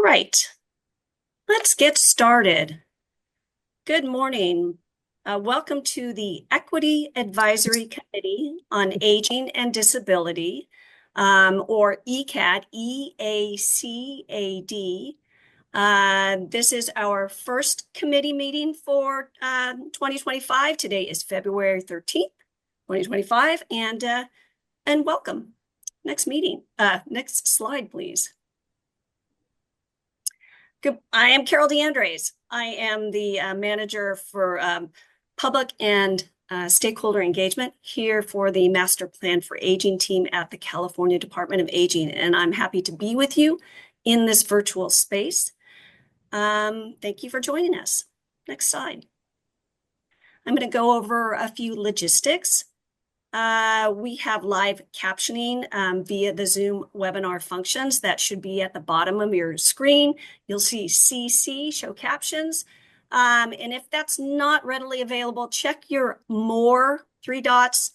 All right, let's get started. Good morning. Welcome to the Equity Advisory Committee on Aging and Disability, or EACAD, EACAD. This is our first committee meeting for 2025. Today is February 13th, 2025, and welcome. Next slide, please. Good. I am Carol DeAndres. I am the manager for public and stakeholder engagement here for the Master Plan for Aging team at the California Department of Aging, and I'm happy to be with you in this virtual space. Thank you for joining us. Next slide. I'm going to go over a few logistics. We have live captioning via the Zoom webinar functions that should be at the bottom of your screen. You'll see CC, show captions. And if that's not readily available, check your more 3 dots.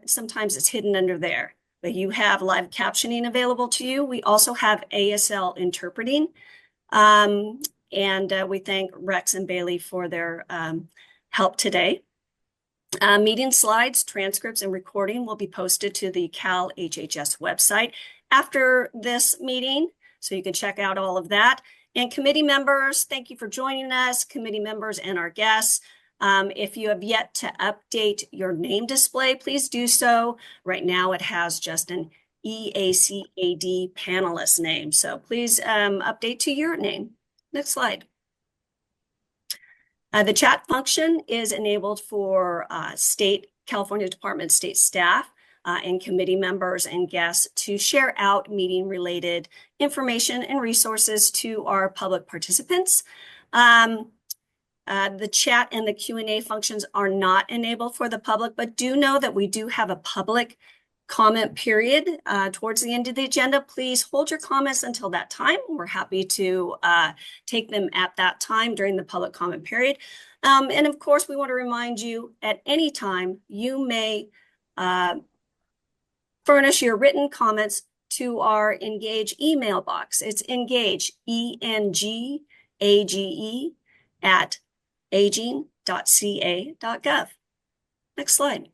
Sometimes it's hidden under there, but you have live captioning available to you. We also have ASL interpreting. And we thank Rex and Bailey for their help today. Meeting slides, transcripts, and recording will be posted to the Cal HHS website after this meeting, so you can check out all of that. And committee members, thank you for joining us, committee members and our guests. If you have yet to update your name display, please do so. Right now it has just an EACAD panelist name, so please update to your name. Next slide. The chat function is enabled for California Department of State staff and committee members and guests to share out meeting-related information and resources to our public participants. The chat and the Q&A functions are not enabled for the public, but do know that we do have a public comment period towards the end of the agenda. Please hold your comments until that time. We're happy to take them at that time during the public comment period. And of course, we want to remind you at any time you may furnish your written comments to our Engage email box. It's engage, ENGAGE, at aging.ca.gov. Next slide.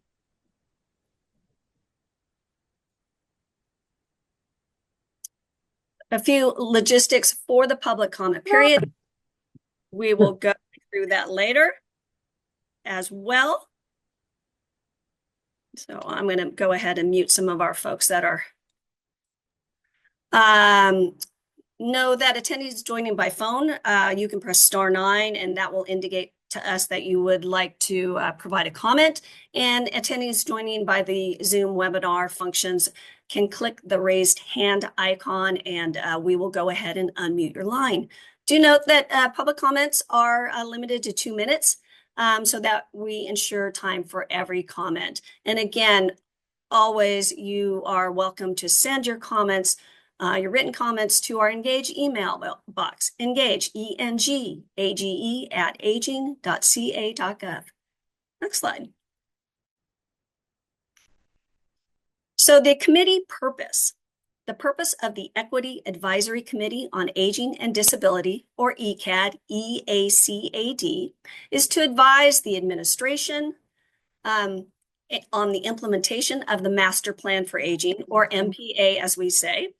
A few logistics for the public comment period. We will go through that later as well. So I'm going to go ahead and mute some of our folks that are. Know that attendees joining by phone, you can press *9 and that will indicate to us that you would like to provide a comment. And attendees joining by the Zoom webinar functions can click the raised hand icon and we will go ahead and unmute your line. Do note that public comments are limited to 2 minutes so that we ensure time for every comment. And again, always you are welcome to send your comments, your written comments to our Engage email box, engage, ENGAGE, at aging.ca.gov. Next slide. So the committee purpose. The purpose of the Equity Advisory Committee on Aging and Disability, or EACAD, EACAD, is to advise the administration on the implementation of the Master Plan for Aging, or MPA as we say.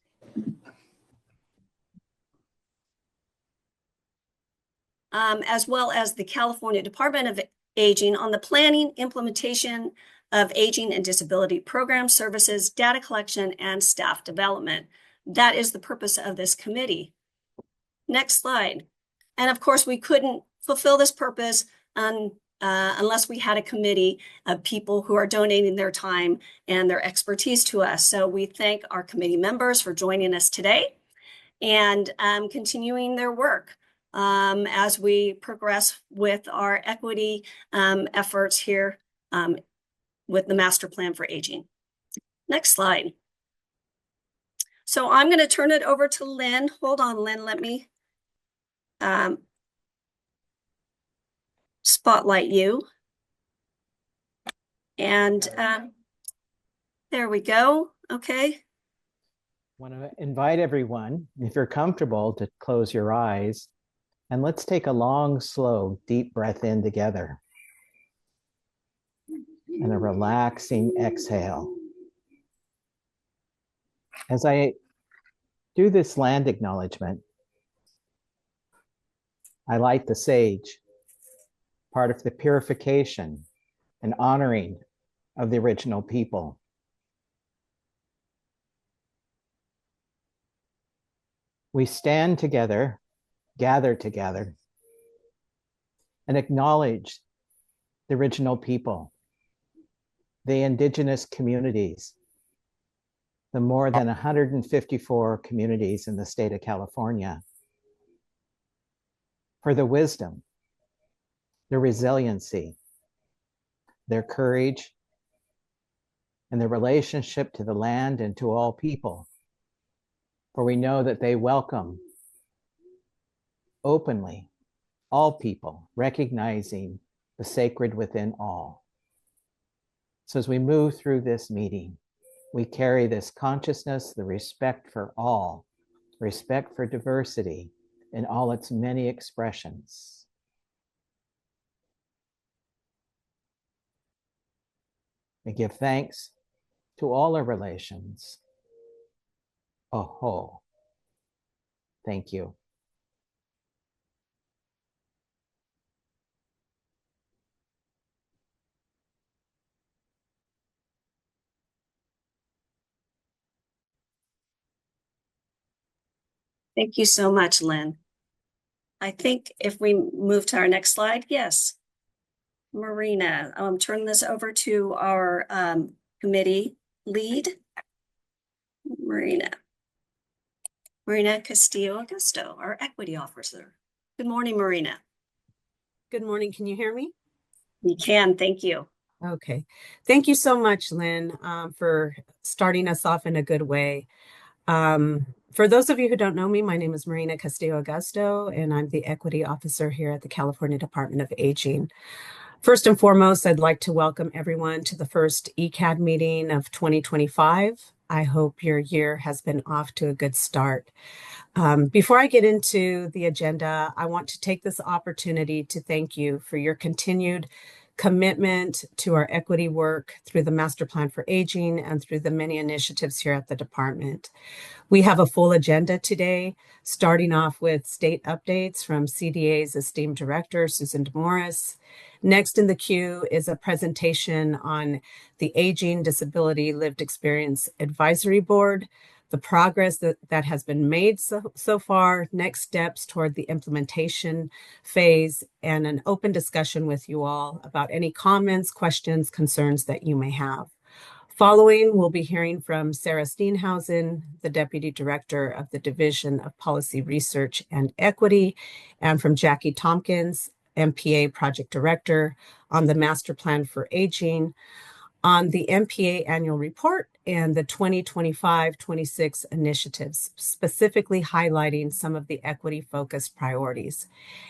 As well as the California Department of Aging on the planning, implementation of aging and disability programs, services, data collection, and staff development. That is the purpose of this committee. Next slide. And of course, we couldn't fulfill this purpose unless we had a committee of people who are donating their time and their expertise to us. So we thank our committee members for joining us today and continuing their work as we progress with our equity efforts here with the Master Plan for Aging. Next slide. So I'm going to turn it over to Lynn. Hold on, Lynn, let me spotlight you. And there we go. Okay. Want to invite everyone, if you're comfortable, to close your eyes and let's take a long, slow, deep breath in together and a relaxing exhale. As I do this land acknowledgement, I light the sage, part of the purification and honoring of the original people. We stand together, gather together, and acknowledge the original people, the indigenous communities, the more than 154 communities in the state of California, for the wisdom, their resiliency, their courage, and their relationship to the land and to all people. For we know that they welcome openly all people, recognizing the sacred within all. So as we move through this meeting, we carry this consciousness, the respect for all, respect for diversity in all its many expressions. We give thanks to all our relations. Oh, thank you. Thank you so much, Lynn. I think if we move to our next slide, yes. Marina, turn this over to our committee lead, Marina Castillo-Augusto, our equity officer. Good morning, Marina. Good morning. Can you hear me? We can, thank you. Okay. Thank you so much, Lynn, for starting us off in a good way. For those of you who don't know me, my name is Marina Castillo-Augusto, and I'm the equity officer here at the California Department of Aging. First and foremost, I'd like to welcome everyone to the first EACAD meeting of 2025. I hope your year has been off to a good start. Before I get into the agenda, I want to take this opportunity to thank you for your continued commitment to our equity work through the Master Plan for Aging and through the many initiatives here at the department. We have a full agenda today, starting off with state updates from CDA's esteemed director, Susan DeMorris. Next in the queue is a presentation on the Aging Disability Lived Experience Advisory Board, the progress that has been made so far, next steps toward the implementation phase, and an open discussion with you all about any comments, questions, concerns that you may have. Following, we'll be hearing from Sarah Steenhausen, the Deputy Director of the Division of Policy Research and Equity, and from Jackie Tompkins, MPA Project Director on the Master Plan for Aging, on the MPA annual report and the 2025-26 initiatives, specifically highlighting some of the equity-focused priorities.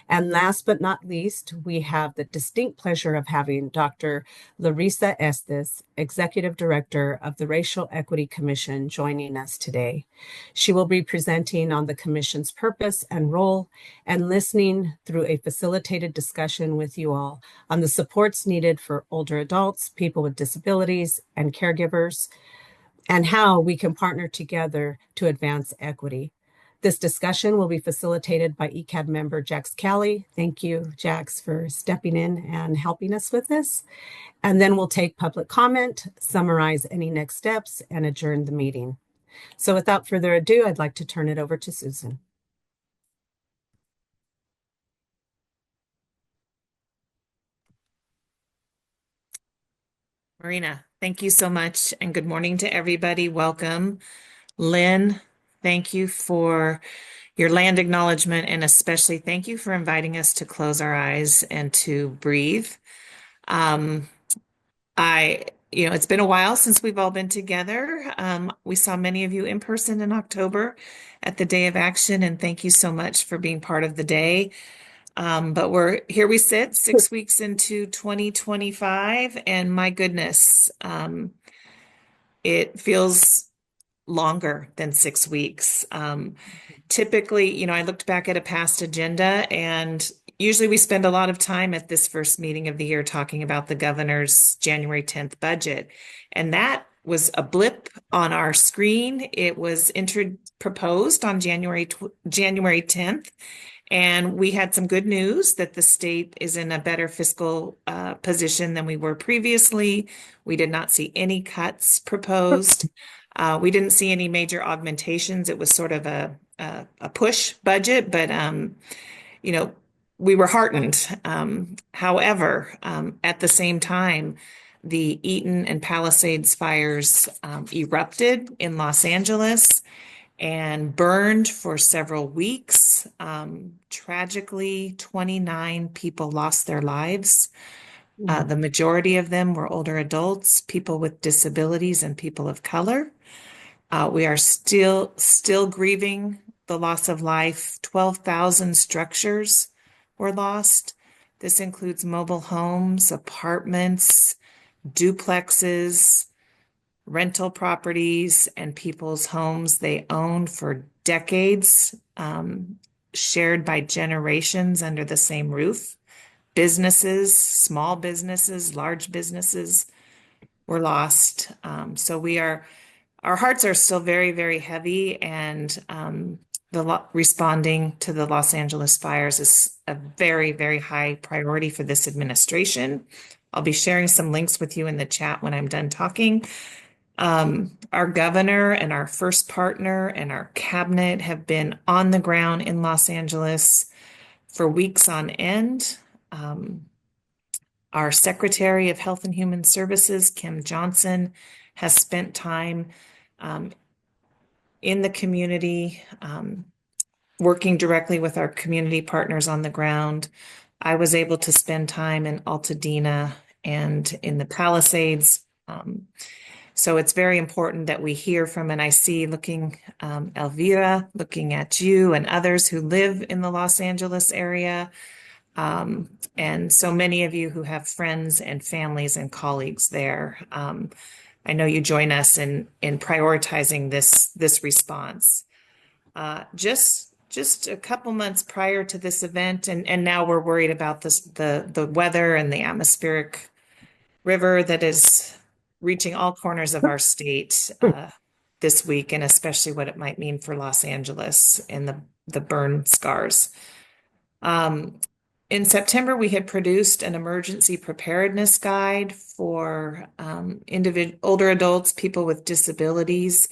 And last but not least, we have the distinct pleasure of having Dr. Larissa Estes, Executive Director of the Racial Equity Commission, joining us today. She will be presenting on the Commission's purpose and role and listening through a facilitated discussion with you all on the supports needed for older adults, people with disabilities, and caregivers, and how we can partner together to advance equity. This discussion will be facilitated by EACAD member Jax Cali. Thank you, Jax, for stepping in and helping us with this. And then we'll take public comment, summarize any next steps, and adjourn the meeting. So without further ado, I'd like to turn it over to Susan. Marina, thank you so much, and good morning to everybody. Welcome. Lynn, thank you for your land acknowledgement, and especially thank you for inviting us to close our eyes and to breathe. It's been a while since we've all been together. We saw many of you in person in October at the Day of Action, and thank you so much for being part of the day. But we sit 6 weeks into 2025, and my goodness, it feels longer than 6 weeks. Typically, I looked back at a past agenda, and usually we spend a lot of time at this first meeting of the year talking about the governor's January 10th budget. And that was a blip on our screen. It was proposed on January 10th. And we had some good news that the state is in a better fiscal position than we were previously. We did not see any cuts proposed. We didn't see any major augmentations. It was sort of a push budget, but we were heartened. However, at the same time, the Eaton and Palisades fires erupted in Los Angeles and burned for several weeks. Tragically, 29 people lost their lives. The majority of them were older adults, people with disabilities, and people of color. We are still grieving the loss of life. 12,000 structures were lost. This includes mobile homes, apartments, duplexes, rental properties, and people's homes they owned for decades, shared by generations under the same roof. Businesses, small businesses, large businesses were lost. So our hearts are still very, very heavy, and responding to the Los Angeles fires is a very, very high priority for this administration. I'll be sharing some links with you in the chat when I'm done talking. Our governor and our first partner and our cabinet have been on the ground in Los Angeles for weeks on end. Our Secretary of Health and Human Services, Kim Johnson, has spent time in the community, working directly with our community partners on the ground. I was able to spend time in Altadena and in the Palisades. So it's very important that we hear from, and I see Elvira, looking at you and others who live in the Los Angeles area. And so many of you who have friends and families and colleagues there. I know you join us in prioritizing this response. Just a couple months prior to this event, and now we're worried about the weather and the atmospheric river that is reaching all corners of our state this week, and especially what it might mean for Los Angeles and the burn scars. In September, we had produced an emergency preparedness guide for older adults, people with disabilities.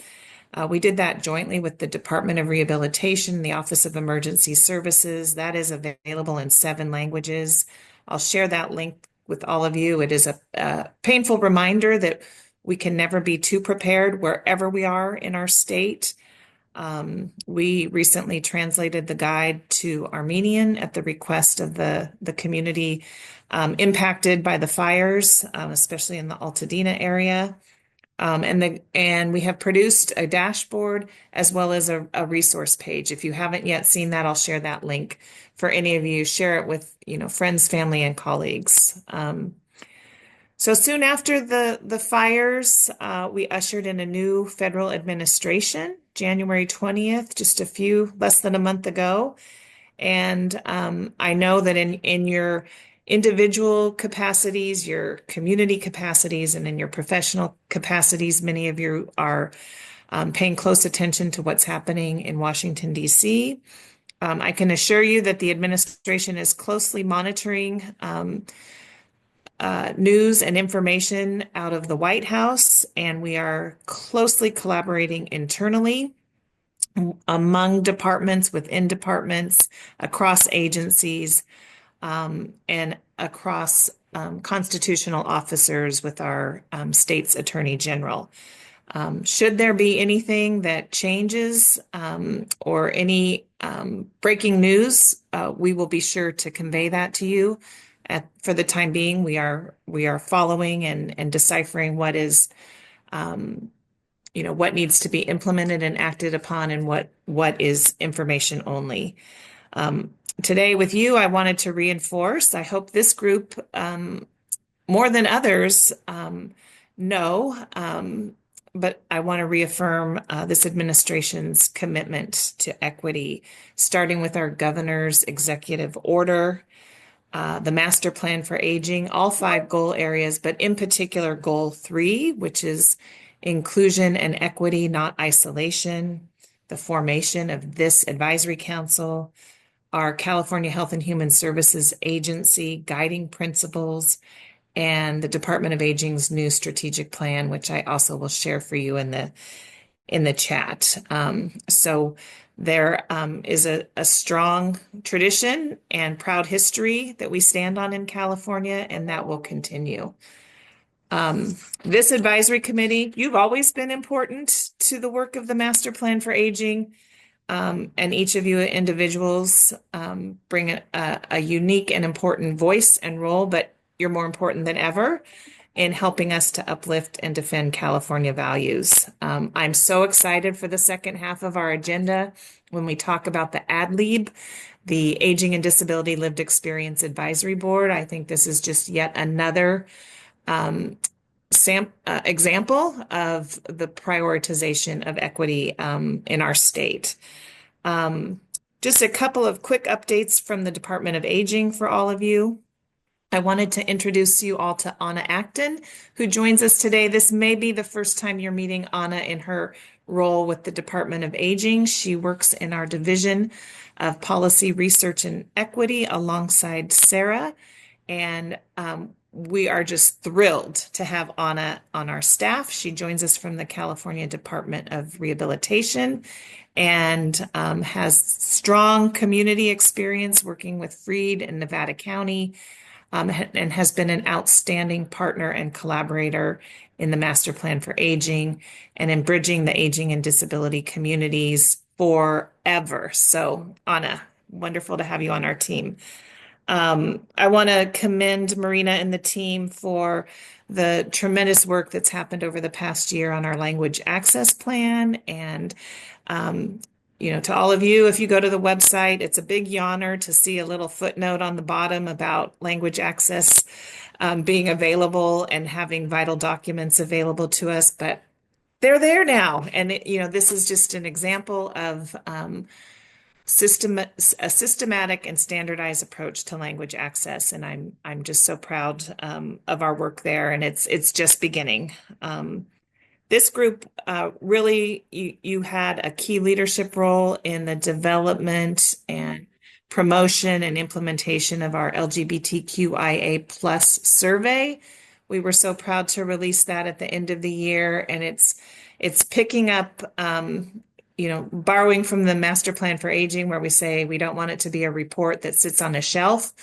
We did that jointly with the Department of Rehabilitation, the Office of Emergency Services. That is available in 7 languages. I'll share that link with all of you. It is a painful reminder that we can never be too prepared wherever we are in our state. We recently translated the guide to Armenian at the request of the community impacted by the fires, especially in the Altadena area. And we have produced a dashboard as well as a resource page. If you haven't yet seen that, I'll share that link for any of you. Share it with friends, family, and colleagues. So soon after the fires, we ushered in a new federal administration, January 20th, just less than a month ago. And I know that in your individual capacities, your community capacities, and in your professional capacities, many of you are paying close attention to what's happening in Washington, D.C. I can assure you that the administration is closely monitoring news and information out of the White House, and we are closely collaborating internally among departments, within departments, across agencies, and across constitutional officers with our state's attorney general. Should there be anything that changes or any breaking news, we will be sure to convey that to you. For the time being, we are following and deciphering what is, what needs to be implemented and acted upon, and what is information only. Today with you, I wanted to reinforce, I hope this group, more than others, know, but I want to reaffirm this administration's commitment to equity, starting with our governor's executive order, the master plan for aging, all 5 goal areas, but in particular, goal 3, which is inclusion and equity, not isolation, the formation of this advisory council, our California Health and Human Services Agency guiding principles, and the Department of Aging's new strategic plan, which I also will share for you in the chat. So there is a strong tradition and proud history that we stand on in California, and that will continue. This advisory committee, you've always been important to the work of the Master Plan for Aging, and each of you individuals bring a unique and important voice and role, but you're more important than ever in helping us to uplift and defend California values. I'm so excited for the second half of our agenda when we talk about the ADLIB, the Aging and Disability Lived Experience Advisory Board. I think this is just yet another example of the prioritization of equity in our state. Just a couple of quick updates from the Department of Aging for all of you. I wanted to introduce you all to Anna Acton, who joins us today. This may be the first time you're meeting Anna in her role with the Department of Aging. She works in our Division of Policy Research and Equity alongside Sarah. And we are just thrilled to have Anna on our staff. She joins us from the California Department of Rehabilitation and has strong community experience working with Freed in Nevada County. And has been an outstanding partner and collaborator in the Master Plan for Aging and in bridging the aging and disability communities forever. So, Anna, wonderful to have you on our team. I want to commend Marina and the team for the tremendous work that's happened over the past year on our language access plan. And to all of you, if you go to the website, it's a big yawner to see a little footnote on the bottom about language access being available and having vital documents available to us, but they're there now. And this is just an example of a systematic and standardized approach to language access. And I'm just so proud of our work there, and it's just beginning. This group really, you had a key leadership role in the development and promotion and implementation of our LGBTQIA plus survey. We were so proud to release that at the end of the year, and it's picking up, borrowing from the Master Plan for Aging, where we say we don't want it to be a report that sits on a shelf.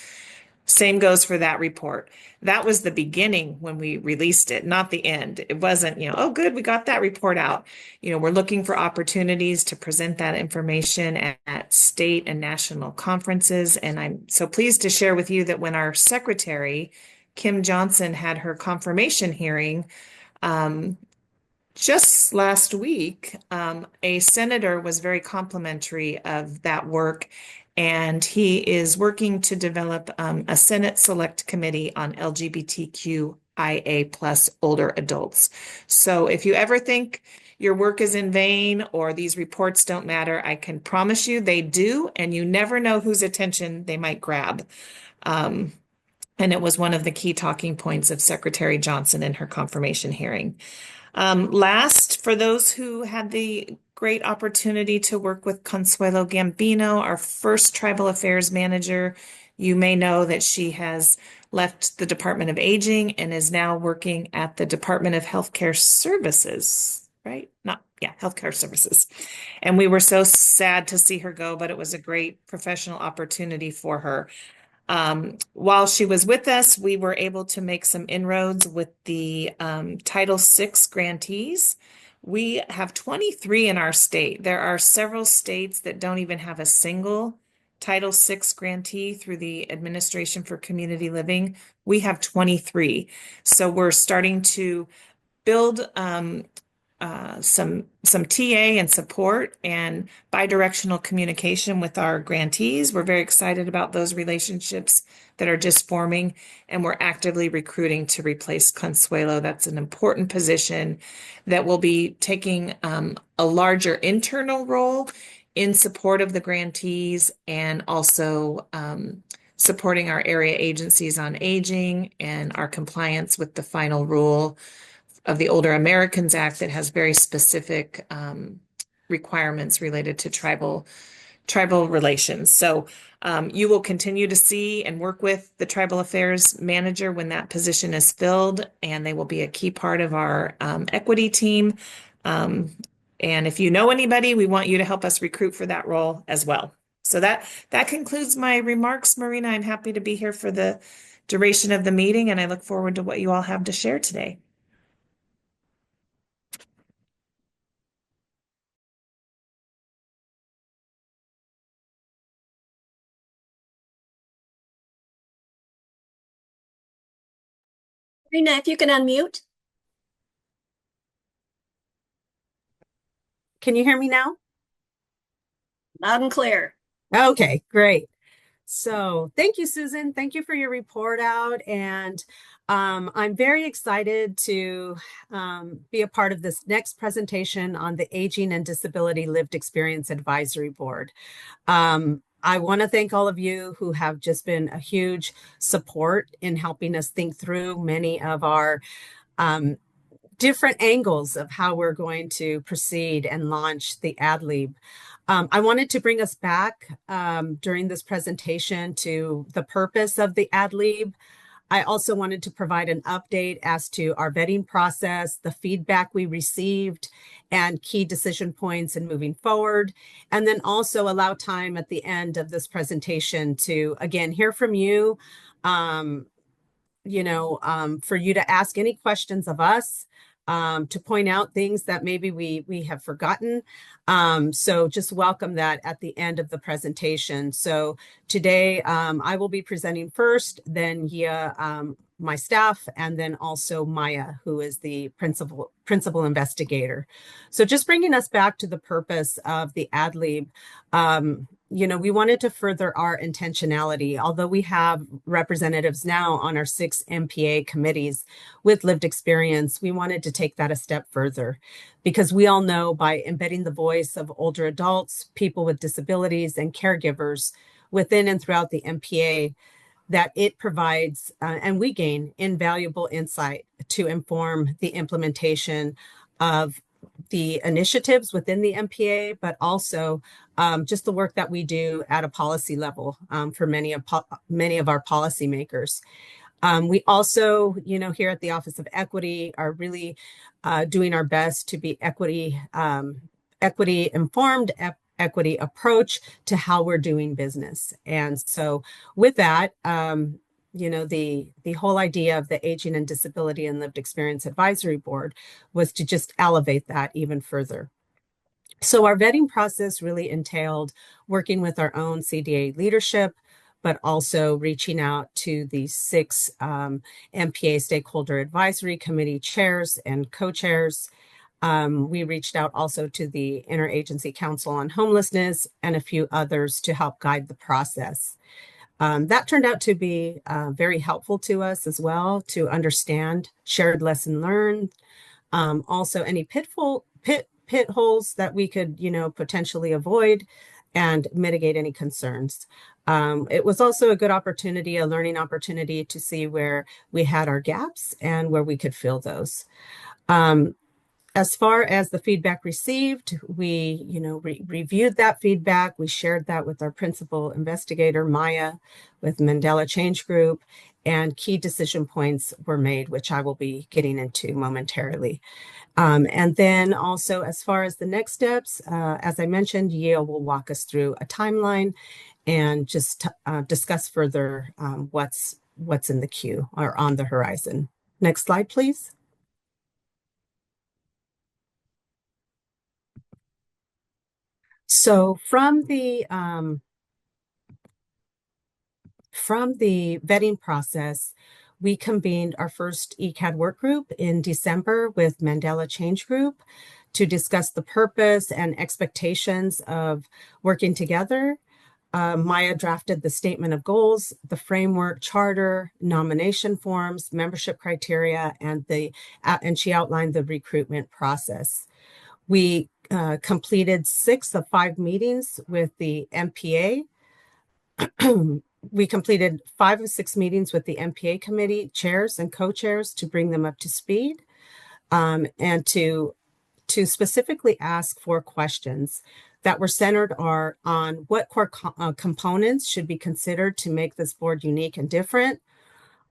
Same goes for that report. That was the beginning when we released it, not the end. It wasn't, oh, good, we got that report out. We're looking for opportunities to present that information at state and national conferences. And I'm so pleased to share with you that when our secretary, Kim Johnson, had her confirmation hearing, just last week, a senator was very complimentary of that work, and he is working to develop a Senate Select Committee on LGBTQIA plus older adults. So if you ever think your work is in vain or these reports don't matter, I can promise you they do, and you never know whose attention they might grab. And it was one of the key talking points of Secretary Johnson in her confirmation hearing. Last, for those who had the great opportunity to work with Consuelo Gambino, our first Tribal Affairs Manager, you may know that she has left the Department of Aging and is now working at the Department of Healthcare Services, right? Healthcare Services. And we were so sad to see her go, but it was a great professional opportunity for her. While she was with us, we were able to make some inroads with the Title VI grantees. We have 23 in our state. There are several states that don't even have a single Title VI grantee through the Administration for Community Living. We have 23. So we're starting to build some TA and support and bidirectional communication with our grantees. We're very excited about those relationships that are just forming, and we're actively recruiting to replace Consuelo. That's an important position that will be taking a larger internal role in support of the grantees and also supporting our area agencies on aging and our compliance with the final rule of the Older Americans Act that has very specific requirements related to tribal relations. So you will continue to see and work with the Tribal Affairs Manager when that position is filled, and they will be a key part of our equity team. And if you know anybody, we want you to help us recruit for that role as well. So that concludes my remarks, Marina. I'm happy to be here for the duration of the meeting, and I look forward to what you all have to share today. Rena, if you can unmute. Can you hear me now? Loud and clear. Okay, great. So thank you, Susan. Thank you for your report out. And I'm very excited to be a part of this next presentation on the Aging and Disability Lived Experience Advisory Board. I want to thank all of you who have just been a huge support in helping us think through many of our different angles of how we're going to proceed and launch the AdLib. I wanted to bring us back during this presentation to the purpose of the AdLib. I also wanted to provide an update as to our vetting process, the feedback we received, and key decision points in moving forward. And then also allow time at the end of this presentation to, again, hear from you, for you to ask any questions of us, to point out things that maybe we have forgotten. So just welcome that at the end of the presentation. So today I will be presenting first, then my staff, and then also Maya, who is the principal investigator. So just bringing us back to the purpose of the AdLib, we wanted to further our intentionality. Although we have representatives now on our 6 MPA committees with lived experience, we wanted to take that a step further, because we all know by embedding the voice of older adults, people with disabilities, and caregivers within and throughout the MPA, that it provides and we gain invaluable insight to inform the implementation of the initiatives within the MPA, but also just the work that we do at a policy level for many of our policymakers. We also, here at the Office of Equity are really doing our best to be equity informed, equity approach to how we're doing business. And so with that, the whole idea of the Aging and Disability and Lived Experience Advisory Board was to just elevate that even further. So our vetting process really entailed working with our own CDA leadership, but also reaching out to the 6 MPA Stakeholder Advisory Committee chairs and co-chairs. We reached out also to the Interagency Council on Homelessness and a few others to help guide the process. That turned out to be very helpful to us as well, to understand shared lesson learned, also any pitfalls that we could, potentially avoid, and mitigate any concerns. It was also a good opportunity, a learning opportunity, to see where we had our gaps and where we could fill those. As far as the feedback received, we, reviewed that feedback. We shared that with our principal investigator, Maya, with Mandela Change Group, and key decision points were made, which I will be getting into momentarily. And then also, as far as the next steps, as I mentioned, Yale will walk us through a timeline and just discuss further what's in the queue or on the horizon. Next slide, please. So from the vetting process, we convened our first EACAD work group in December with Mandela Change Group to discuss the purpose and expectations of working together. Maya drafted the statement of goals, the framework, charter, nomination forms, membership criteria, and she outlined the recruitment process. We completed 6 of 5 meetings with the MPA. We completed 5 of 6 meetings with the MPA committee chairs and co-chairs to bring them up to speed, and to specifically ask for questions that were centered on what core components should be considered to make this board unique and different.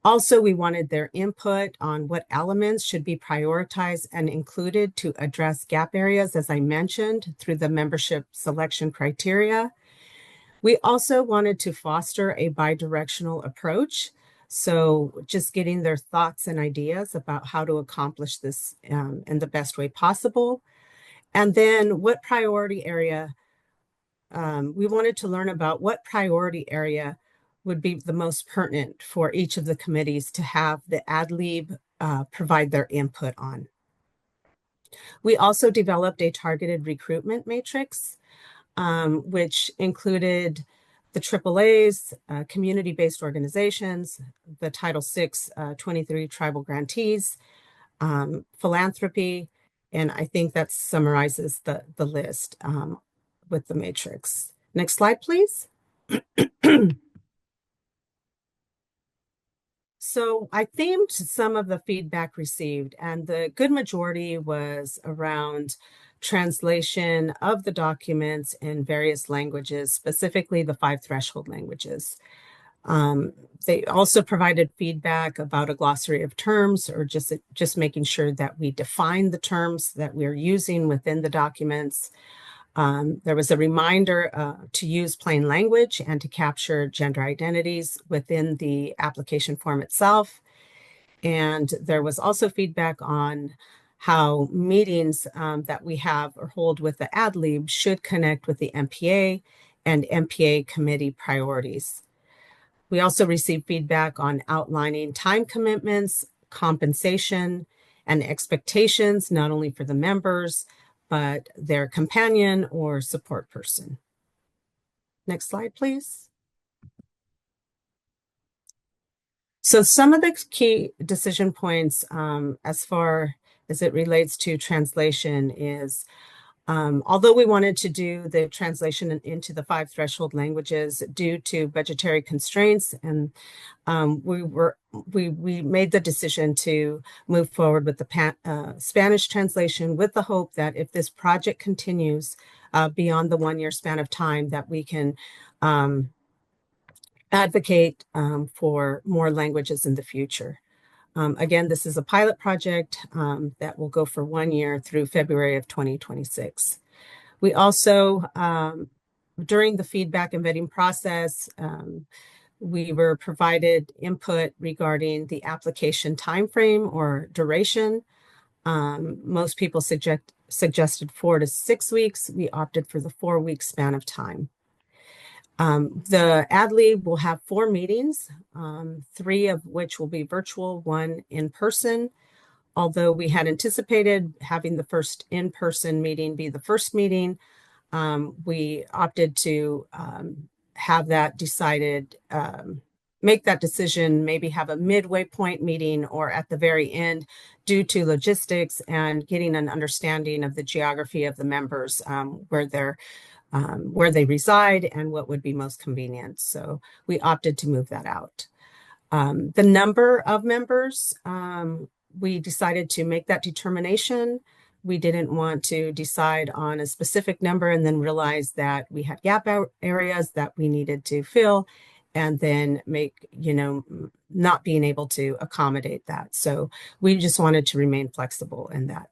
Also, we wanted their input on what elements should be prioritized and included to address gap areas, as I mentioned, through the membership selection criteria. We also wanted to foster a bi-directional approach. So just getting their thoughts and ideas about how to accomplish this in the best way possible. And then what priority area, we wanted to learn about what priority area would be the most pertinent for each of the committees to have the ad lib provide their input on. We also developed a targeted recruitment matrix, which included the AAAs, community-based organizations, the Title VI 23 tribal grantees, philanthropy, and I think that summarizes the list with the matrix. Next slide, please. So I themed some of the feedback received, and the good majority was around translation of the documents in various languages, specifically the 5 threshold languages. They also provided feedback about a glossary of terms, or just making sure that we define the terms that we're using within the documents. There was a reminder to use plain language and to capture gender identities within the application form itself. And there was also feedback on how meetings that we have or hold with the ad lib should connect with the MPA and MPA committee priorities. We also received feedback on outlining time commitments, compensation, and expectations, not only for the members, but their companion or support person. Next slide, please. So some of the key decision points as far as it relates to translation is, although we wanted to do the translation into the 5 threshold languages due to budgetary constraints, and we made the decision to move forward with the Spanish translation, with the hope that if this project continues beyond the 1-year span of time, that we can advocate for more languages in the future. Again, this is a pilot project that will go for 1 year through February of 2026. We also, during the feedback and vetting process, we were provided input regarding the application timeframe or duration. Most people suggested 4 to 6 weeks. We opted for the 4-week span of time. The ad lib will have 4 meetings, 3 of which will be virtual, 1 in person. Although we had anticipated having the first in-person meeting be the first meeting, we opted to have that decided, make that decision, maybe have a midway point meeting or at the very end, due to logistics and getting an understanding of the geography of the members, where they reside and what would be most convenient. So we opted to move that out. The number of members, we decided to make that determination. We didn't want to decide on a specific number and then realize that we had gap areas that we needed to fill, and then not being able to accommodate that. So we just wanted to remain flexible in that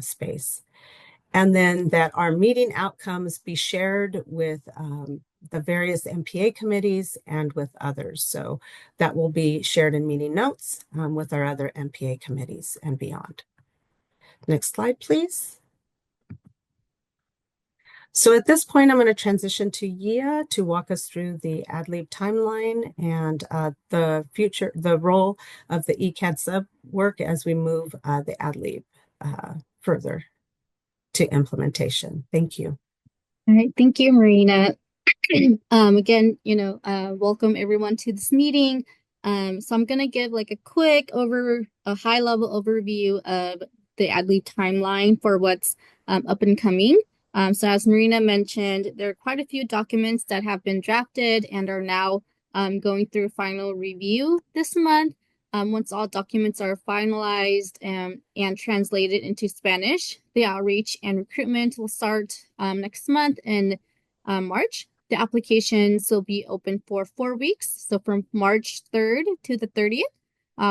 space. And then that our meeting outcomes be shared with the various MPA committees and with others. So that will be shared in meeting notes with our other MPA committees and beyond. Next slide, please. So at this point, I'm going to transition to Yia to walk us through the ad lib timeline and the role of the EACAD sub work as we move the ad lib further to implementation. Thank you. All right, thank you, Marina. Again, welcome everyone to this meeting. So I'm gonna give like a high level overview of the AdLib timeline for what's up and coming. So as Marina mentioned, there are quite a few documents that have been drafted and are now going through final review this month. Once all documents are finalized and translated into Spanish, the outreach and recruitment will start next month in March. The applications will be open for 4 weeks, so from March 3rd to the 30th.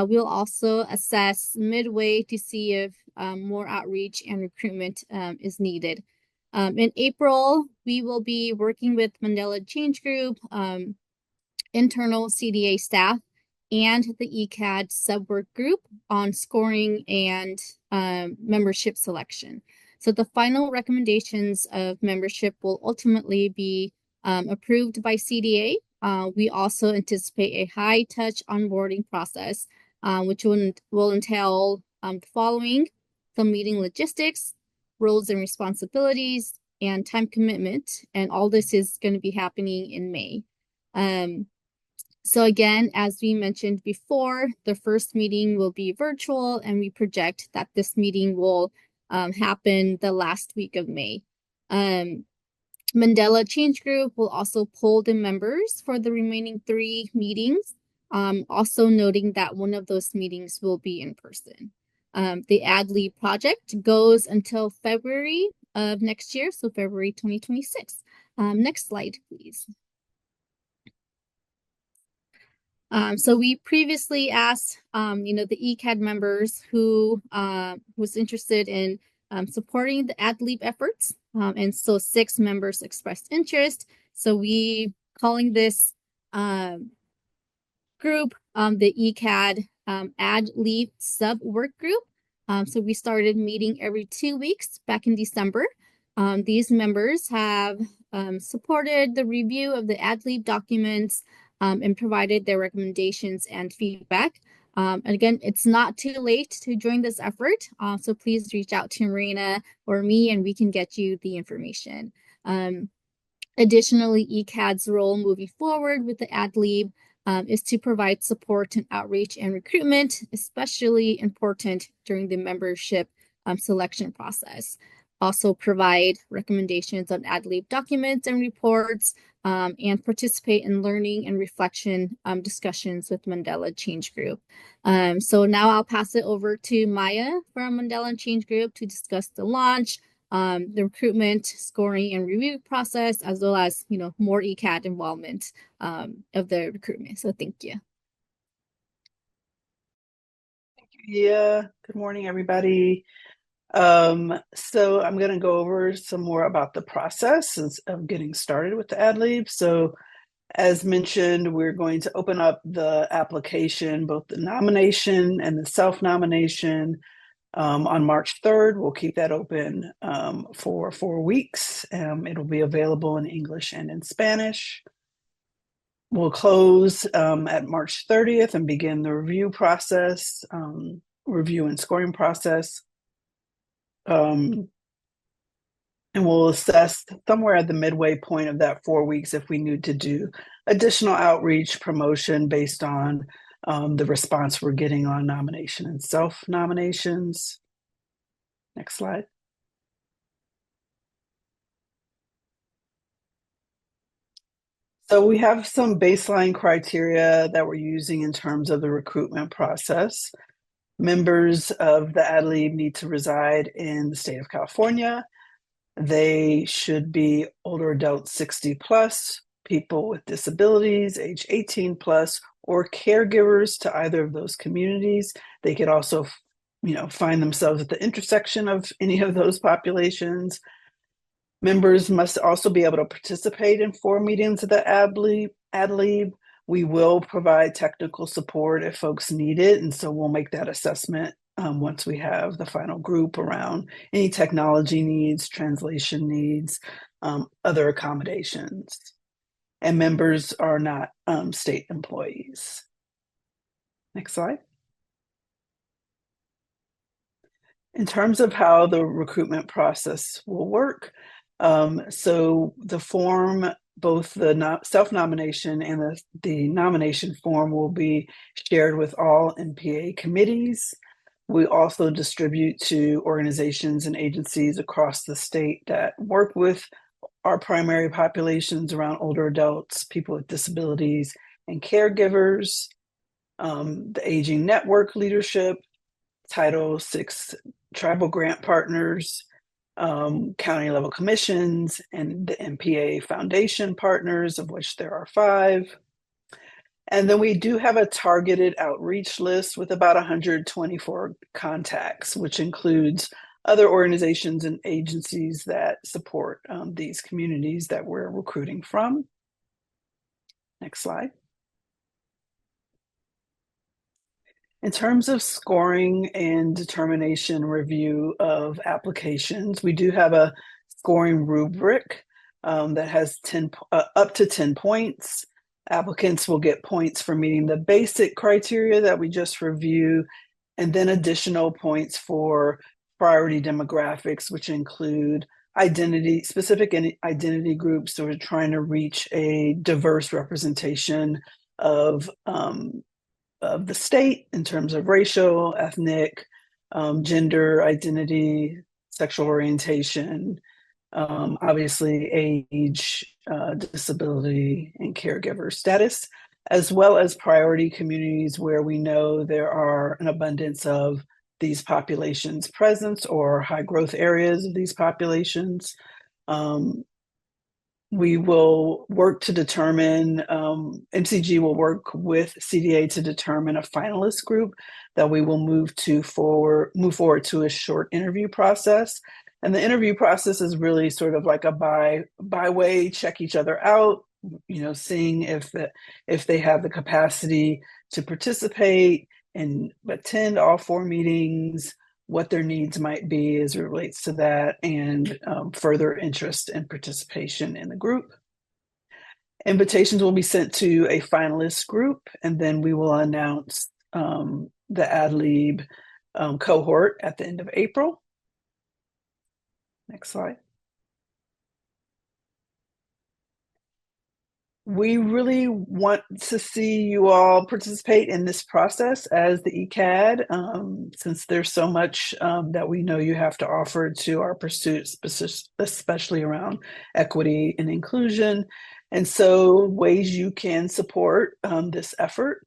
We'll also assess midway to see if more outreach and recruitment is needed. In April, we will be working with Mandela Change Group, internal CDA staff, and the EACAD subwork group on scoring and membership selection. So the final recommendations of membership will ultimately be approved by CDA. We also anticipate a high-touch onboarding process, which will entail the following: some meeting logistics, roles and responsibilities, and time commitment. And all this is going to be happening in May. So again, as we mentioned before, the first meeting will be virtual, and we project that this meeting will happen the last week of May. Mandela Change Group will also poll the members for the remaining 3 meetings, also noting that one of those meetings will be in person. The AdLib project goes until February of next year, so February 2026. Next slide, please. So we previously asked, the EACAD members who was interested in supporting the AdLib efforts, and so 6 members expressed interest. So we calling this group the EACAD AdLib sub work group. So we started meeting every 2 weeks back in December. These members have supported the review of the AdLib documents and provided their recommendations and feedback. And again, it's not too late to join this effort, so please reach out to Marina or me and we can get you the information. Additionally, EACAD's role moving forward with the AdLib is to provide support and outreach and recruitment, especially important during the membership selection process. Also provide recommendations on AdLib documents and reports, and participate in learning and reflection discussions with Mandela Change Group. So now I'll pass it over to Maya from Mandela Change Group to discuss the launch, the recruitment, scoring, and review process, as well as more EACAD involvement of the recruitment. So thank you. Thank you, Ia. Good morning, everybody. So I'm going to go over some more about the process of getting started with the AdLib. So as mentioned, we're going to open up the application, both the nomination and the self-nomination, on March 3rd. We'll keep that open for 4 weeks. It'll be available in English and in Spanish. We'll close at March 30th and begin the review process, review and scoring process. And we'll assess somewhere at the midway point of that 4 weeks if we need to do additional outreach promotion based on the response we're getting on nomination and self-nominations. Next slide. So we have some baseline criteria that we're using in terms of the recruitment process. Members of the AdLib need to reside in the state of California. They should be older adults 60 plus, people with disabilities, age 18 plus, or caregivers to either of those communities. They could also, find themselves at the intersection of any of those populations. Members must also be able to participate in 4 meetings of the AdLib. We will provide technical support if folks need it, and so we'll make that assessment once we have the final group around any technology needs, translation needs, other accommodations. And members are not state employees. Next slide. In terms of how the recruitment process will work, so the form, both the self-nomination and the nomination form will be shared with all MPA committees. We also distribute to organizations and agencies across the state that work with our primary populations around older adults, people with disabilities, and caregivers, the Aging Network leadership, Title VI tribal grant partners, county level commissions, and the MPA Foundation partners, of which there are 5. And then we do have a targeted outreach list with about 124 contacts, which includes other organizations and agencies that support these communities that we're recruiting from. Next slide. In terms of scoring and determination review of applications, we do have a scoring rubric that has up to 10 points. Applicants will get points for meeting the basic criteria that we just reviewed, and then additional points for priority demographics, which include specific identity groups. So we're trying to reach a diverse representation of the state in terms of racial, ethnic, gender identity, sexual orientation, obviously age, disability, and caregiver status, as well as priority communities where we know there are an abundance of these populations present or high growth areas of these populations. We will work to determine, MCG will work with CDA to determine a finalist group that we will move forward to a short interview process. And the interview process is really sort of like a by way, check each other out, seeing if they have the capacity to participate and attend all 4 meetings, what their needs might be as it relates to that, and further interest and participation in the group. Invitations will be sent to a finalist group, and then we will announce the AdLib cohort at the end of April. Next slide. We really want to see you all participate in this process as the EACAD, since there's so much that we know you have to offer to our pursuits, especially around equity and inclusion. And so ways you can support this effort,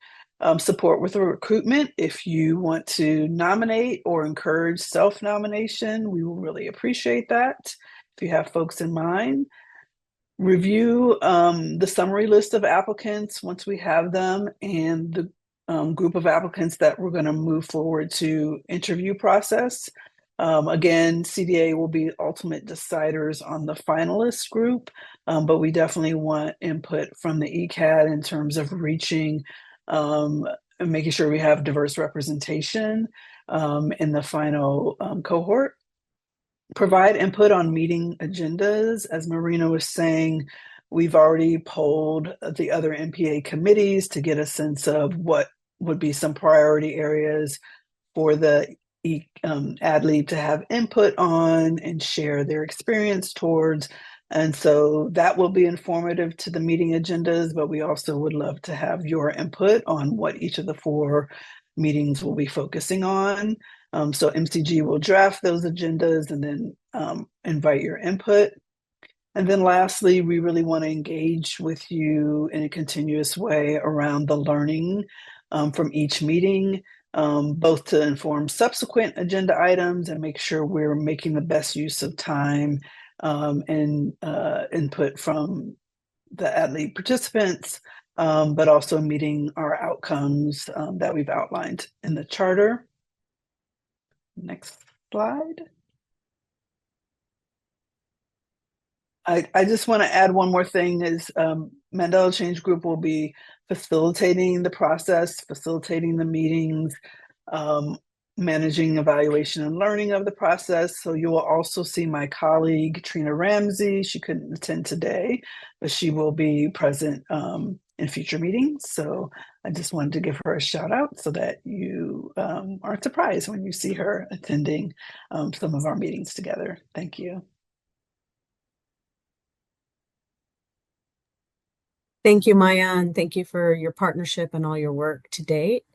support with a recruitment. If you want to nominate or encourage self-nomination, we will really appreciate that if you have folks in mind. Review the summary list of applicants once we have them, and the group of applicants that we're going to move forward to interview process. Again, CDA will be ultimate deciders on the finalist group, but we definitely want input from the EACAD in terms of reaching and making sure we have diverse representation in the final cohort. Provide input on meeting agendas. As Marina was saying, we've already polled the other MPA committees to get a sense of what would be some priority areas for the AdLib to have input on and share their experience towards. And so that will be informative to the meeting agendas, but we also would love to have your input on what each of the 4 meetings will be focusing on. So MCG will draft those agendas and then invite your input. And then lastly, we really want to engage with you in a continuous way around the learning from each meeting, both to inform subsequent agenda items and make sure we're making the best use of time and input from the AdLib participants, but also meeting our outcomes that we've outlined in the charter. Next slide. I just want to add one more thing is Mandela Change Group will be facilitating the process, facilitating the meetings, managing evaluation and learning of the process. So you will also see my colleague, Trina Ramsey. She couldn't attend today, but she will be present in future meetings. So I just wanted to give her a shout out so that you aren't surprised when you see her attending some of our meetings together. Thank you. Thank you, Maya, and thank you for your partnership and all your work to date.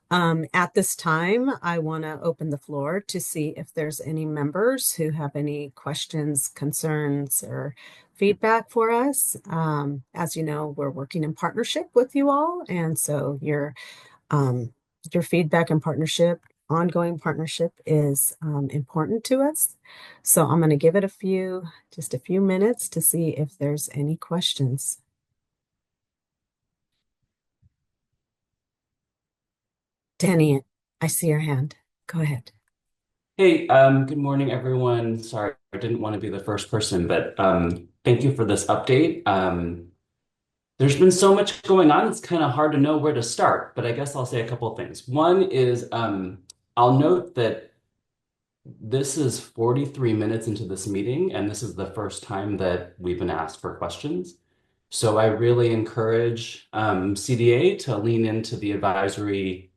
At this time, I want to open the floor to see if there's any members who have any questions, concerns, or feedback for us. As you know, we're working in partnership with you all, and so your feedback and partnership, ongoing partnership, is important to us. So I'm going to give it just a few minutes to see if there's any questions. Danny, I see your hand. Go ahead. Hey, good morning, everyone. Sorry, I didn't want to be the first person, but thank you for this update. There's been so much going on, it's kind of hard to know where to start, but I guess I'll say a couple of things. One is I'll note that this is 43 minutes into this meeting, and this is the first time that we've been asked for questions. So I really encourage CDA to lean into the advisory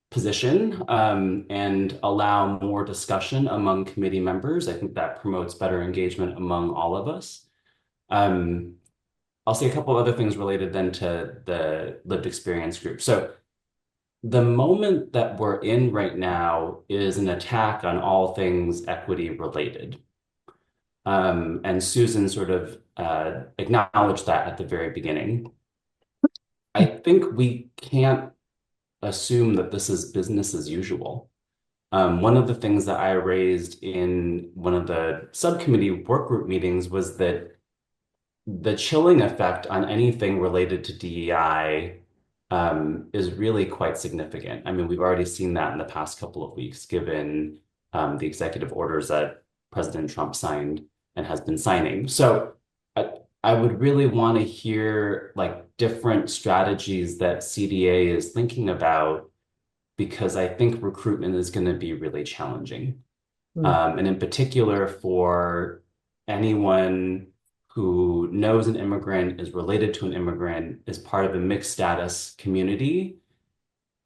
position and allow more discussion among committee members. I think that promotes better engagement among all of us. I'll say a couple other things related then to the lived experience group. So the moment that we're in right now is an attack on all things equity related. And Susan sort of acknowledged that at the very beginning. I think we can't assume that this is business as usual. One of the things that I raised in one of the subcommittee work group meetings was that the chilling effect on anything related to DEI is really quite significant. I mean, we've already seen that in the past couple of weeks, given the executive orders that President Trump signed and has been signing. So I would really want to hear like different strategies that CDA is thinking about, because I think recruitment is going to be really challenging. And in particular for anyone who knows an immigrant, is related to an immigrant, is part of a mixed status community,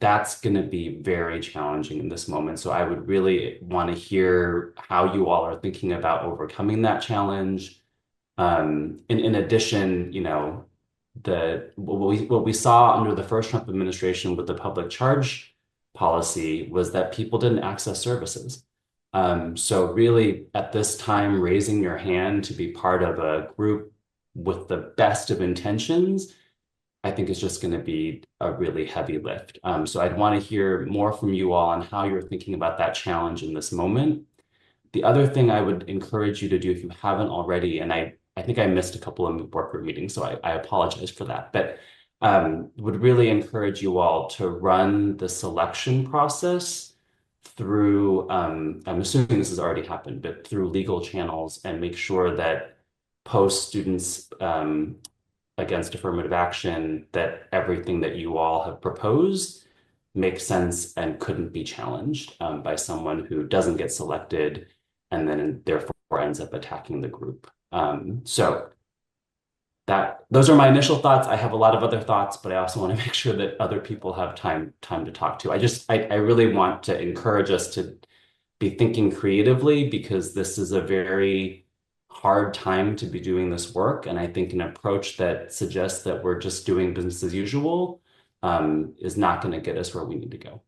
that's going to be very challenging in this moment. So I would really want to hear how you all are thinking about overcoming that challenge. In addition, you know, what we saw under the first Trump administration with the public charge policy was that people didn't access services. So really at this time, raising your hand to be part of a group with the best of intentions, I think is just going to be a really heavy lift. So I'd want to hear more from you all on how you're thinking about that challenge in this moment. The other thing I would encourage you to do if you haven't already, and I think I missed a couple of work group meetings, so I apologize for that, but would really encourage you all to run the selection process through, I'm assuming this has already happened, but through legal channels, and make sure that post students against affirmative action, that everything that you all have proposed makes sense and couldn't be challenged by someone who doesn't get selected and then therefore ends up attacking the group. So those are my initial thoughts. I have a lot of other thoughts, but I also want to make sure that other people have time to talk to. I really want to encourage us to be thinking creatively, because this is a very hard time to be doing this work. And I think an approach that suggests that we're just doing business as usual is not going to get us where we need to go.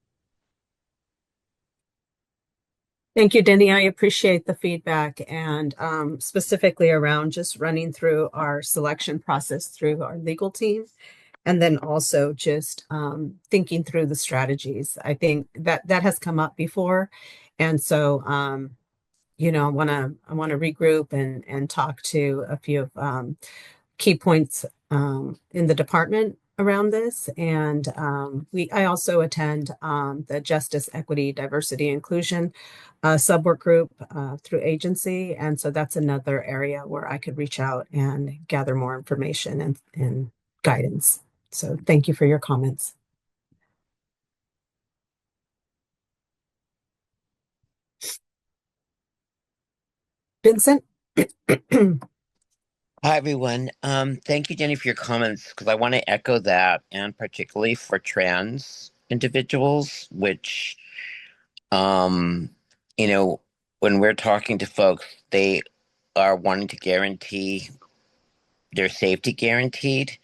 Thank you, Denny. I appreciate the feedback, and specifically around just running through our selection process through our legal team, and then also just thinking through the strategies. I think that has come up before, and so you know, I want to regroup and talk to a few of key points in the department around this. And I also attend the Justice, Equity, Diversity, Inclusion subwork group through agency. And so that's another area where I could reach out and gather more information and guidance. So thank you for your comments. Vincent? Hi, everyone. Thank you, Jenny, for your comments, because I want to echo that, and particularly for trans individuals, which, um, you know, when we're talking to folks, they are wanting to guarantee their safety guaranteed.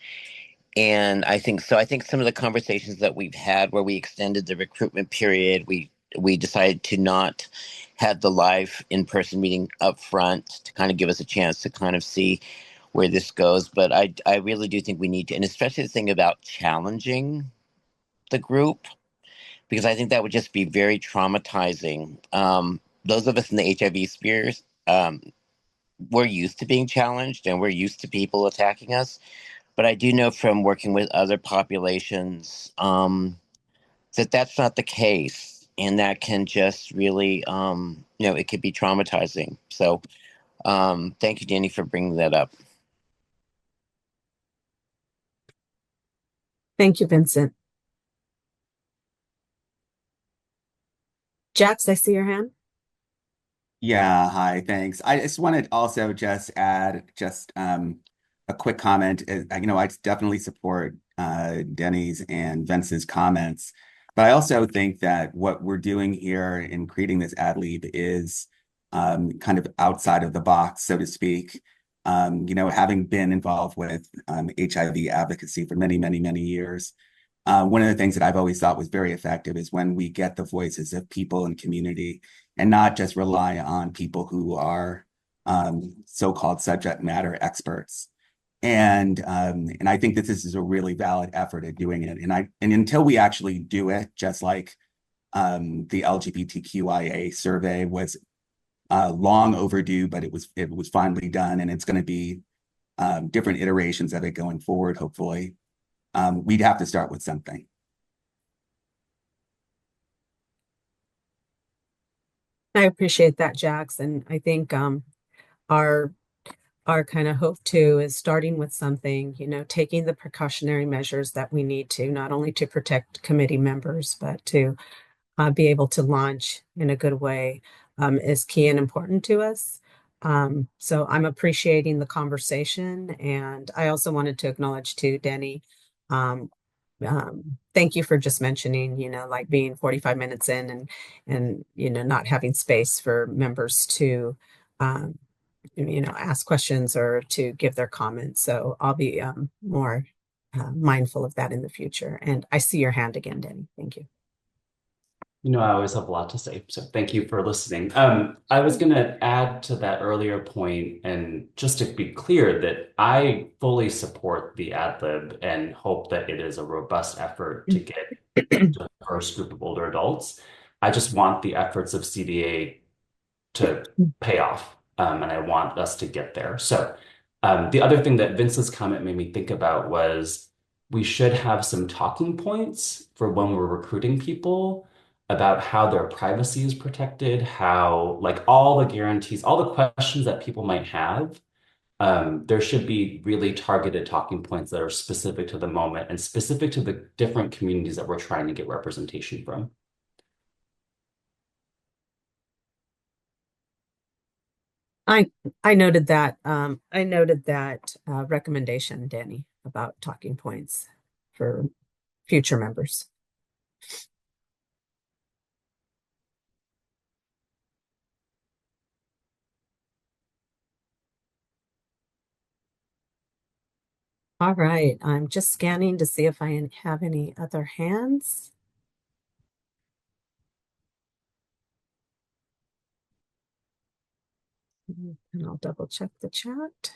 And I think so. I think some of the conversations that we've had where we extended the recruitment period, we decided to not have the live in-person meeting up front to kind of give us a chance to kind of see where this goes. But I really do think we need to, and especially the thing about challenging the group, because I think that would just be very traumatizing. Those of us in the HIV spheres, we're used to being challenged and we're used to people attacking us. But I do know from working with other populations that that's not the case. And that can just really, it could be traumatizing. So thank you, Danny, for bringing that up. Thank you, Vincent. Jax, I see your hand. Yeah, hi, thanks. I just wanted to also just add a quick comment. I definitely support Denny's and Vince's comments, but I also think that what we're doing here in creating this ad lead is kind of outside of the box, so to speak. Having been involved with HIV advocacy for many, many, many years, one of the things that I've always thought was very effective is when we get the voices of people in community and not just rely on people who are so-called subject matter experts. And I think that this is a really valid effort at doing it. And until we actually do it, just like the LGBTQIA survey was long overdue, but it was finally done, and it's going to be different iterations of it going forward, hopefully. We'd have to start with something. I appreciate that, Jax. And I think our kind of hope too is starting with something, taking the precautionary measures that we need to, not only to protect committee members, but to be able to launch in a good way is key and important to us. So I'm appreciating the conversation. And I also wanted to acknowledge too, Denny, thank you for just mentioning, like being 45 minutes in and not having space for members to, ask questions or to give their comments. So I'll be more mindful of that in the future. And I see your hand again, Denny. Thank you. I always have a lot to say, so thank you for listening. I was going to add to that earlier point, and just to be clear, that I fully support the ad lib and hope that it is a robust effort to get the first group of older adults. I just want the efforts of CDA to pay off, and I want us to get there. So the other thing that Vince's comment made me think about was we should have some talking points for when we're recruiting people about how their privacy is protected, how, like, all the guarantees, all the questions that people might have. There should be really targeted talking points that are specific to the moment and specific to the different communities that we're trying to get representation from. I noted that recommendation, Danny, about talking points for future members. All right, I'm just scanning to see if I have any other hands. And I'll double check the chat.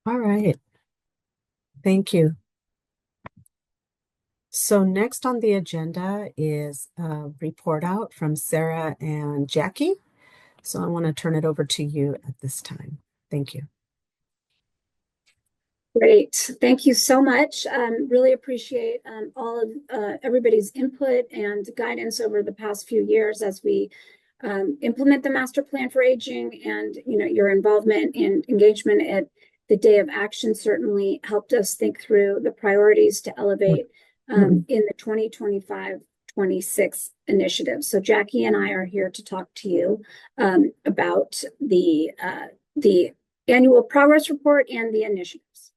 All right. Thank you. So next on the agenda is a report out from Sarah and Jackie. So I want to turn it over to you at this time. Thank you. Great. Thank you so much. Really appreciate all of everybody's input and guidance over the past few years as we implement the master plan for aging, and your involvement and engagement at the day of action certainly helped us think through the priorities to elevate in the 2025 2026 initiatives. So Jackie and I are here to talk to you about the annual progress report and the initiatives.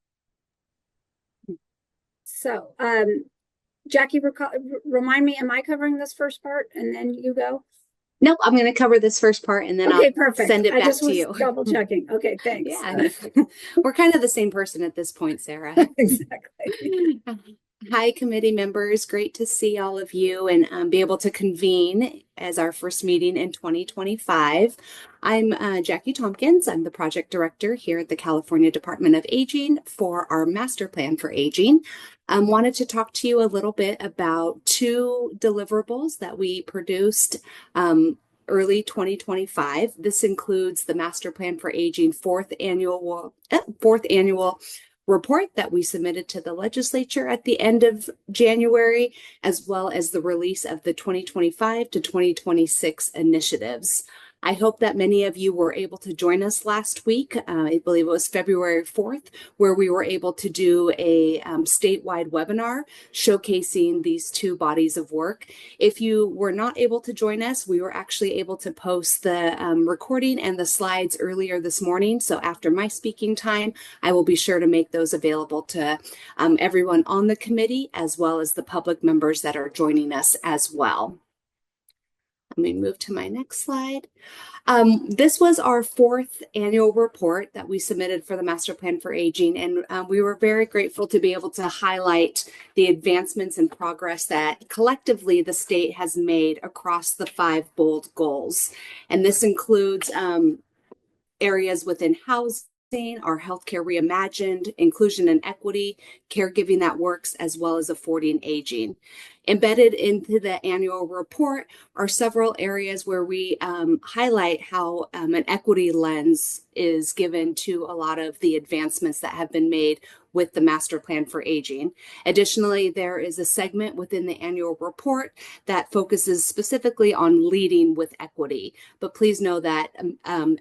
So Jackie, remind me, am I covering this first part and then you go? No, I'm going to cover this first part and then Okay, I'll perfect. send it I back just to was you. double checking. Okay, thanks. Yeah, we're kind of the same person at this point, Sarah. Exactly. Hi, committee members. Great to see all of you and be able to convene as our first meeting in 2025. I'm Jackie Tompkins. I'm the project director here at the California Department of Aging for our master plan for aging. Wanted to talk to you a little bit about two deliverables that we produced early 2025. This includes the Master Plan for Aging fourth annual report that we submitted to the legislature at the end of January, as well as the release of the 2025 to 2026 initiatives. I hope that many of you were able to join us last week. I believe it was February 4th, where we were able to do a statewide webinar showcasing these two bodies of work. If you were not able to join us, we were actually able to post the recording and the slides earlier this morning. So after my speaking time, I will be sure to make those available to everyone on the committee, as well as the public members that are joining us as well. Let me move to my next slide. This was our fourth annual report that we submitted for the Master Plan for Aging, and we were very grateful to be able to highlight the advancements and progress that collectively the state has made across the 5 bold goals. And this includes areas within housing, our healthcare reimagined, inclusion and equity, caregiving that works, as well as affording aging. Embedded into the annual report are several areas where we highlight how an equity lens is given to a lot of the advancements that have been made with the Master Plan for Aging. Additionally, there is a segment within the annual report that focuses specifically on leading with equity. But please know that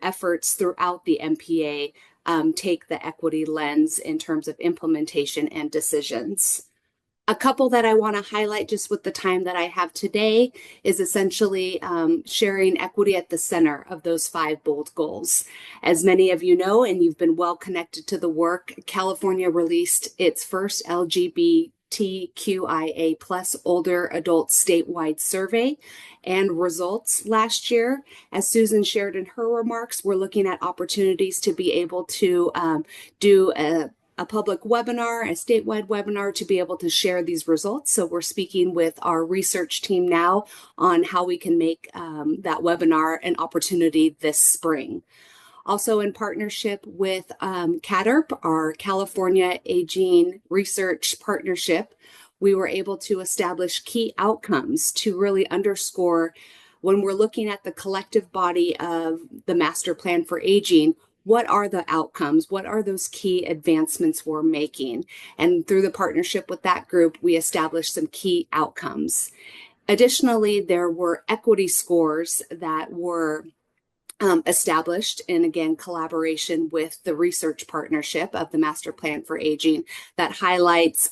efforts throughout the MPA take the equity lens in terms of implementation and decisions. A couple that I want to highlight just with the time that I have today is essentially sharing equity at the center of those 5 bold goals. As many of you know, and you've been well connected to the work, California released its first LGBTQIA plus older adult statewide survey and results last year. As Susan shared in her remarks, we're looking at opportunities to be able to do a public webinar, a statewide webinar, to be able to share these results. So we're speaking with our research team now on how we can make that webinar an opportunity this spring. Also in partnership with CADERP, our California Aging Research Partnership, we were able to establish key outcomes to really underscore when we're looking at the collective body of the Master Plan for Aging, what are the outcomes? What are those key advancements we're making? And through the partnership with that group, we established some key outcomes. Additionally, there were equity scores that were established in, again, collaboration with the research partnership of the Master Plan for Aging that highlights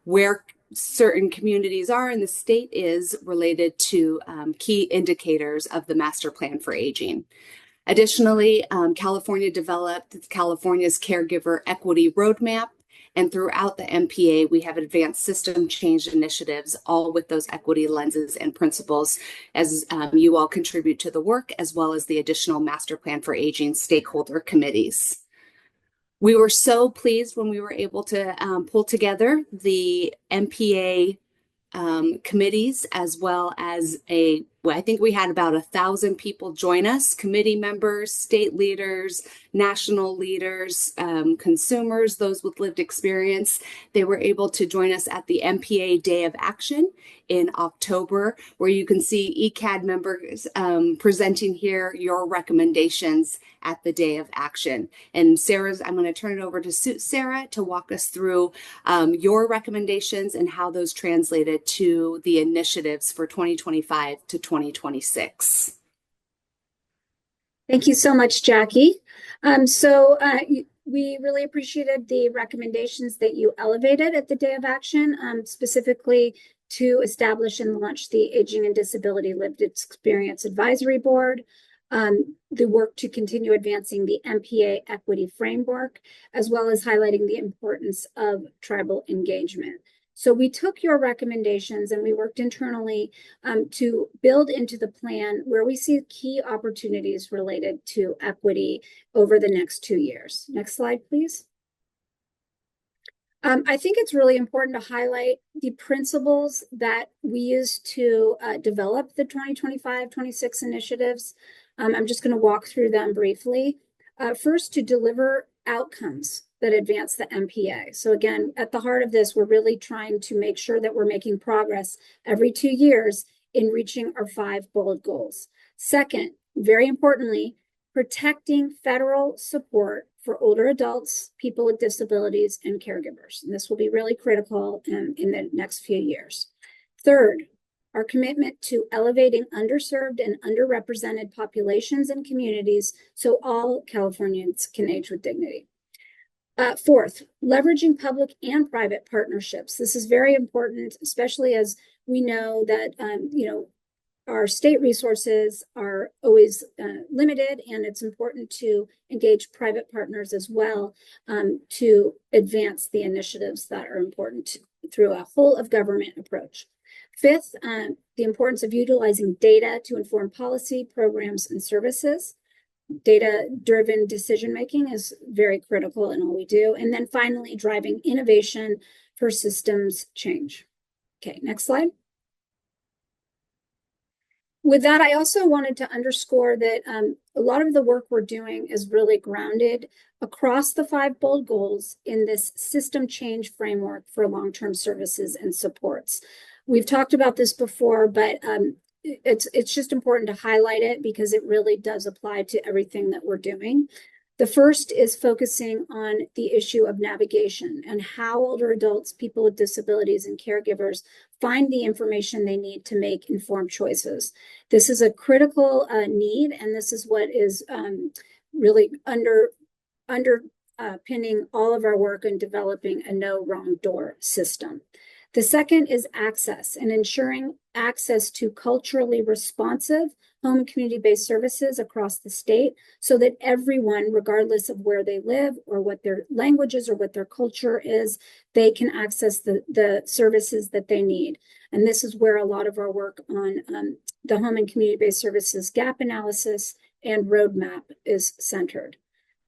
where certain communities are and the state is related to key indicators of the Master Plan for Aging. Additionally, California developed California's Caregiver Equity Roadmap, and throughout the MPA, we have advanced system change initiatives, all with those equity lenses and principles as you all contribute to the work, as well as the additional Master Plan for Aging stakeholder committees. We were so pleased when we were able to pull together the MPA committees, as well as I think we had about 1,000 people join us, committee members, state leaders, national leaders, consumers, those with lived experience. They were able to join us at the MPA Day of Action in October, where you can see EACAD members presenting here your recommendations at the Day of Action. And I'm going to turn it over to Sarah to walk us through your recommendations and how those translated to the initiatives for 2025 to 2026. Thank you so much, Jackie. We really appreciated the recommendations that you elevated at the Day of Action, specifically to establish and launch the Aging and Disability Lived Experience Advisory Board, the work to continue advancing the MPA equity framework, as well as highlighting the importance of tribal engagement. So we took your recommendations and we worked internally to build into the plan where we see key opportunities related to equity over the next 2 years. Next slide, please. I think it's really important to highlight the principles that we use to develop the 2025-26 initiatives. I'm just going to walk through them briefly. First, to deliver outcomes that advance the MPA. So again, at the heart of this, we're really trying to make sure that we're making progress every 2 years in reaching our 5 bold goals. Second, very importantly, protecting federal support for older adults, people with disabilities, and caregivers. And this will be really critical in the next few years. Third, our commitment to elevating underserved and underrepresented populations and communities so all Californians can age with dignity. Fourth, leveraging public and private partnerships. This is very important, especially as we know that, our state resources are always limited, and it's important to engage private partners as well to advance the initiatives that are important through a whole of government approach. Fifth, the importance of utilizing data to inform policy, programs, and services. Data-driven decision-making is very critical in all we do. And then finally, driving innovation for systems change. Okay, next slide. With that, I also wanted to underscore that a lot of the work we're doing is really grounded across the 5 bold goals in this system change framework for long-term services and supports. We've talked about this before, but it's just important to highlight it because it really does apply to everything that we're doing. The first is focusing on the issue of navigation and how older adults, people with disabilities, and caregivers find the information they need to make informed choices. This is a critical need, and this is what is really underpinning all of our work in developing a no wrong door system. The second is access and ensuring access to culturally responsive home and community-based services across the state so that everyone, regardless of where they live or what their language is or what their culture is, they can access the services that they need. And this is where a lot of our work on the home and community-based services gap analysis and roadmap is centered.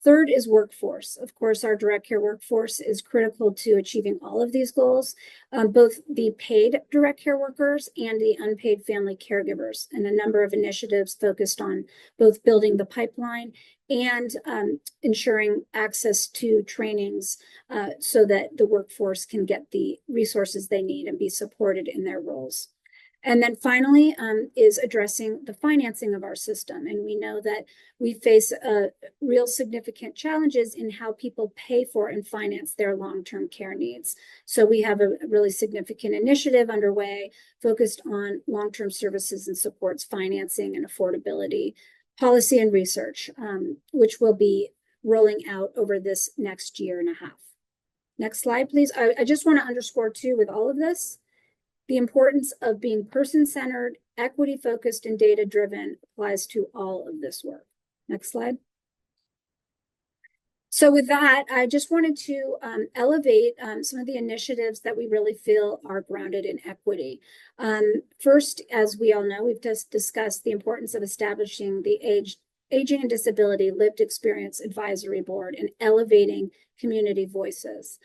Third is workforce. Of course, our direct care workforce is critical to achieving all of these goals, both the paid direct care workers and the unpaid family caregivers, and a number of initiatives focused on both building the pipeline and ensuring access to trainings so that the workforce can get the resources they need and be supported in their roles. And then finally is addressing the financing of our system. And we know that we face real significant challenges in how people pay for and finance their long-term care needs. So we have a really significant initiative underway focused on long-term services and supports financing and affordability, policy and research, which will be rolling out over this next year and a half. Next slide, please. I just want to underscore too with all of this, the importance of being person-centered, equity-focused, and data-driven applies to all of this work. Next slide. So with that, I just wanted to elevate some of the initiatives that we really feel are grounded in equity. First, as we all know, we've just discussed the importance of establishing the Aging and Disability Lived Experience Advisory Board and elevating community voices.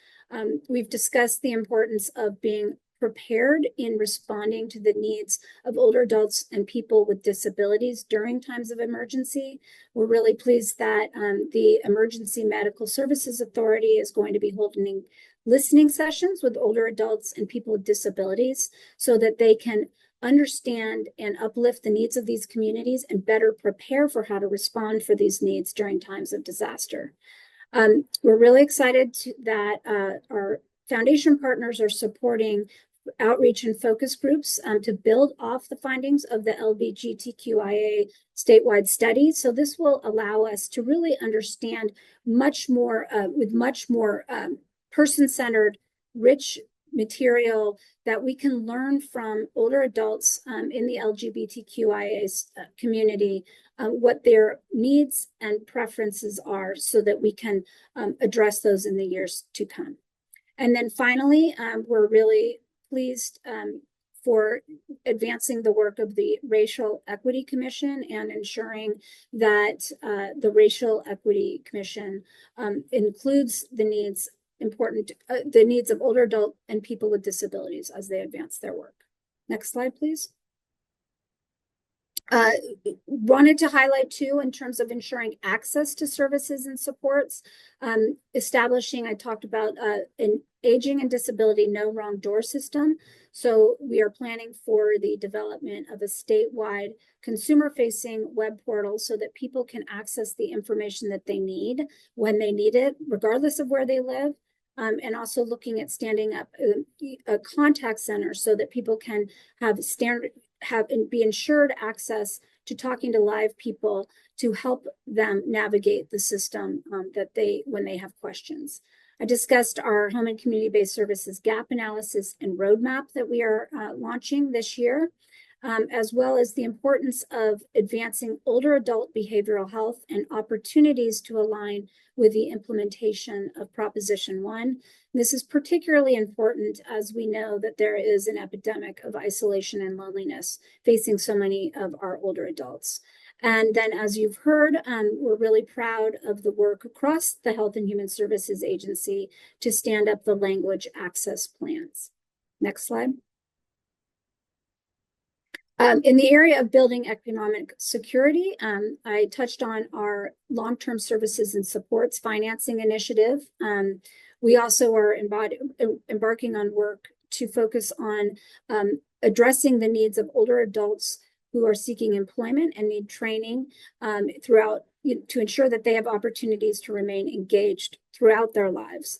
We've discussed the importance of being prepared in responding to the needs of older adults and people with disabilities during times of emergency. We're really pleased that the Emergency Medical Services Authority is going to be holding listening sessions with older adults and people with disabilities so that they can understand and uplift the needs of these communities and better prepare for how to respond for these needs during times of disaster. We're really excited that our foundation partners are supporting outreach and focus groups to build off the findings of the LGBTQIA statewide study. So this will allow us to really understand much more with much more person-centered, rich material that we can learn from older adults in the LGBTQIA community, what their needs and preferences are so that we can address those in the years to come. And then finally, we're really pleased for advancing the work of the Racial Equity Commission and ensuring that the Racial Equity Commission includes the needs of older adult and people with disabilities as they advance their work. Next slide, please. Wanted to highlight too, in terms of ensuring access to services and supports, establishing, I talked about an aging and disability no wrong door system. So we are planning for the development of a statewide consumer-facing web portal so that people can access the information that they need when they need it, regardless of where they live. And also looking at standing up a contact center so that people can have be ensured access to talking to live people to help them navigate the system when they have questions. I discussed our home and community-based services gap analysis and roadmap that we are launching this year, as well as the importance of advancing older adult behavioral health and opportunities to align with the implementation of Proposition 1. This is particularly important as we know that there is an epidemic of isolation and loneliness facing so many of our older adults. And then, as you've heard, we're really proud of the work across the Health and Human Services Agency to stand up the language access plans. Next slide. In the area of building economic security, I touched on our long-term services and supports financing initiative. We also are embarking on work to focus on addressing the needs of older adults who are seeking employment and need training to ensure that they have opportunities to remain engaged throughout their lives.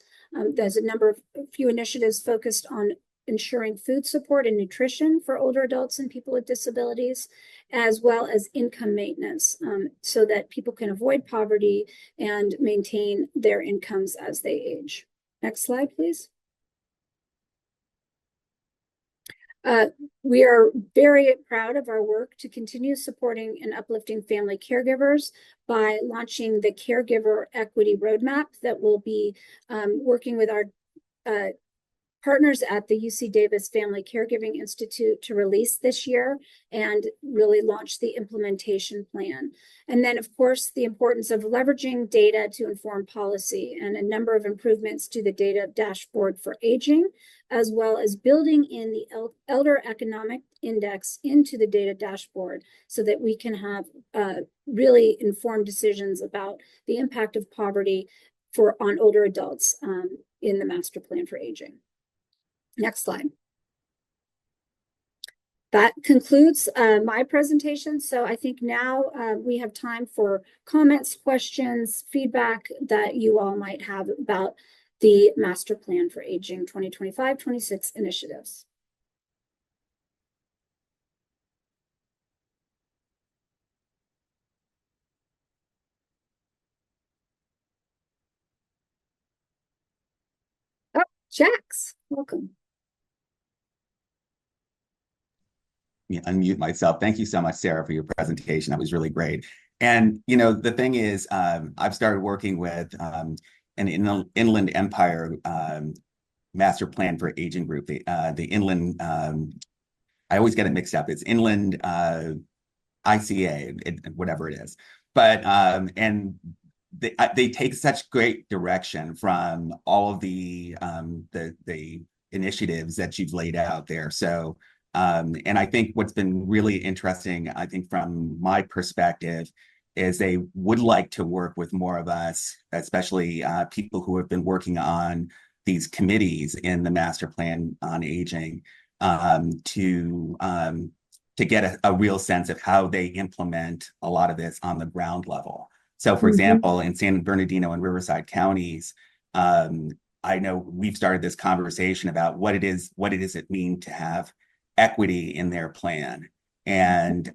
There's a few initiatives focused on ensuring food support and nutrition for older adults and people with disabilities, as well as income maintenance, so that people can avoid poverty and maintain their incomes as they age. Next slide, please. We are very proud of our work to continue supporting and uplifting family caregivers by launching the Caregiver Equity Roadmap that will be working with our partners at the UC Davis Family Caregiving Institute to release this year and really launch the implementation plan. And then, of course, the importance of leveraging data to inform policy and a number of improvements to the data dashboard for aging, as well as building in the Elder Economic Index into the data dashboard so that we can have really informed decisions about the impact of poverty on older adults in the Master Plan for Aging. Next slide. That concludes my presentation. So I think now we have time for comments, questions, feedback that you all might have about the Master Plan for Aging 2025-26 initiatives. Oh, Jax, welcome. Unmute myself. Thank you so much, Sarah, for your presentation. That was really great. And, you know, the thing is, I've started working with an Inland Empire Master Plan for Aging group, the Inland, I always get it mixed up. It's Inland ICA, whatever it is. But, and they take such great direction from all of the initiatives that you've laid out there. So, and I think what's been really interesting, I think from my perspective, is they would like to work with more of us, especially people who have been working on these committees in the Master Plan on Aging, to get a real sense of how they implement a lot of this on the ground level. So, for example, in San Bernardino and Riverside counties, I know we've started this conversation about what does it mean to have equity in their plan, and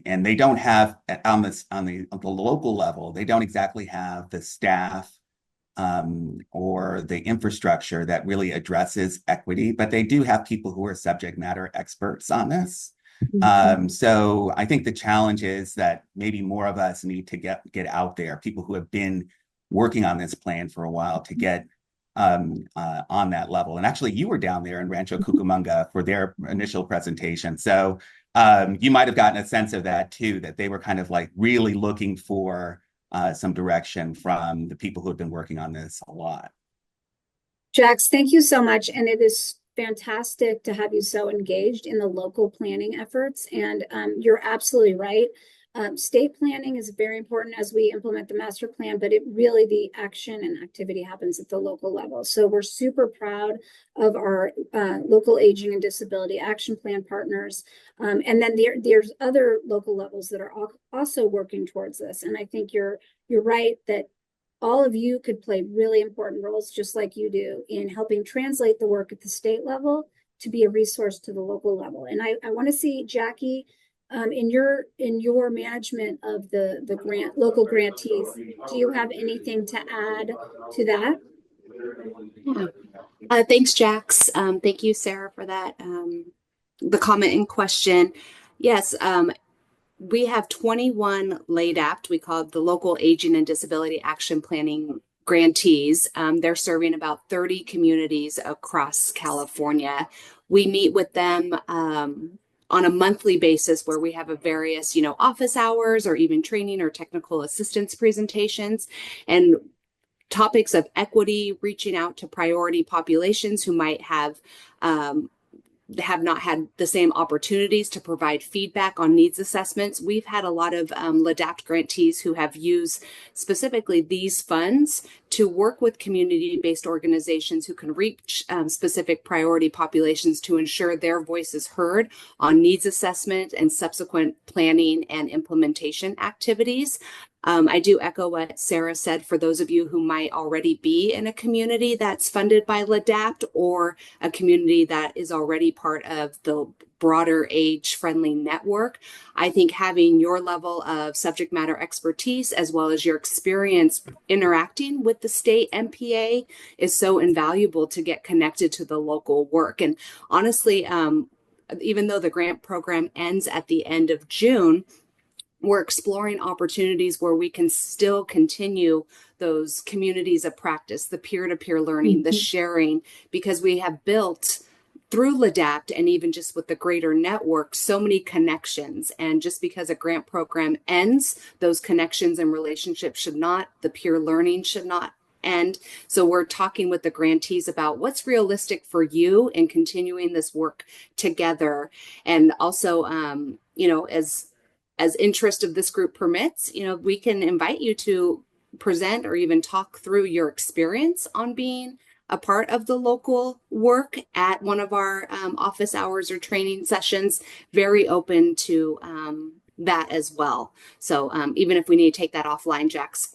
they don't have on the local level, they don't exactly have the staff or the infrastructure that really addresses equity, but they do have people who are subject matter experts on this. So I think the challenge is that maybe more of us need to get out there, people who have been working on this plan for a while, to get on that level. And actually, you were down there in Rancho Cucamonga for their initial presentation. So you might have gotten a sense of that too, that they were kind of like really looking for some direction from the people who have been working on this a lot. Jax, thank you so much. And it is fantastic to have you so engaged in the local planning efforts. And you're absolutely right. State planning is very important as we implement the master plan, but it really, the action and activity happens at the local level. So we're super proud of our local aging and disability action plan partners. And then there's other local levels that are also working towards this. And I think you're right that all of you could play really important roles, just like you do, in helping translate the work at the state level to be a resource to the local level. And I want to see, Jackie, in your management of the local grantees, do you have anything to add to that? Yeah. Thanks, Jax. Thank you, Sarah, for that. The comment in question. Yes, we have 21 LADAPT, we call it the Local Aging and Disability Action Planning grantees. They're serving about 30 communities across California. We meet with them on a monthly basis where we have a various, office hours or even training or technical assistance presentations, and topics of equity, reaching out to priority populations who might have not had the same opportunities to provide feedback on needs assessments. We've had a lot of LADAPT grantees who have used specifically these funds to work with community-based organizations who can reach specific priority populations to ensure their voice is heard on needs assessment and subsequent planning and implementation activities. I do echo what Sarah said for those of you who might already be in a community that's funded by LADAPT or a community that is already part of the broader age-friendly network. I think having your level of subject matter expertise as well as your experience interacting with the state MPA is so invaluable to get connected to the local work. And honestly, even though the grant program ends at the end of June, we're exploring opportunities where we can still continue those communities of practice, the peer-to-peer learning, the sharing, because we have built through LADAPT and even just with the greater network, so many connections. And just because a grant program ends, those connections and relationships should not, the peer learning should not end. So we're talking with the grantees about what's realistic for you in continuing this work together. And also, as interest of this group permits, we can invite you to present or even talk through your experience on being a part of the local work at one of our office hours or training sessions. Very open to that as well. So even if we need to take that offline, Jack's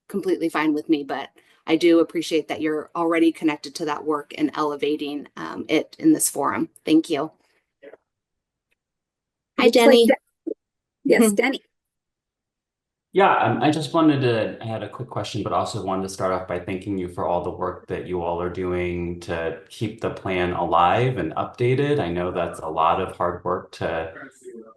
completely fine with me, but I do appreciate that you're already connected to that work and elevating it in this forum. Thank you. Hi, Denny. Yes, Denny. Yeah, I just I had a quick question, but also wanted to start off by thanking you for all the work that you all are doing to keep the plan alive and updated. I know that's a lot of hard work to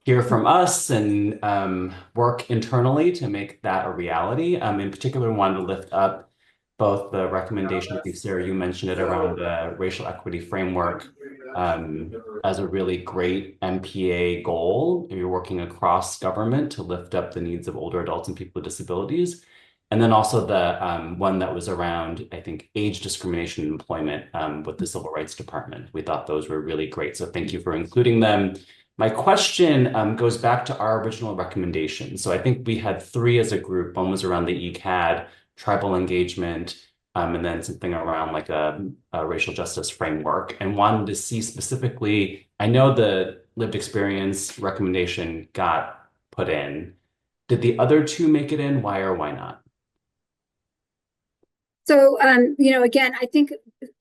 hear from us and work internally to make that a reality. In particular, wanted to lift up both the recommendation, I think, Sarah, you mentioned it around the racial equity framework as a really great MPA goal. You're working across government to lift up the needs of older adults and people with disabilities. And then also the one that was around, I think, age discrimination in employment with the Civil Rights Department. We thought those were really great. So thank you for including them. My question goes back to our original recommendation. So I think we had three as a group. One was around the EACAD, tribal engagement, and then something around like a racial justice framework, and wanted to see specifically, I know the lived experience recommendation got put in. Did the other two make it in? Why or why not? So, again, I think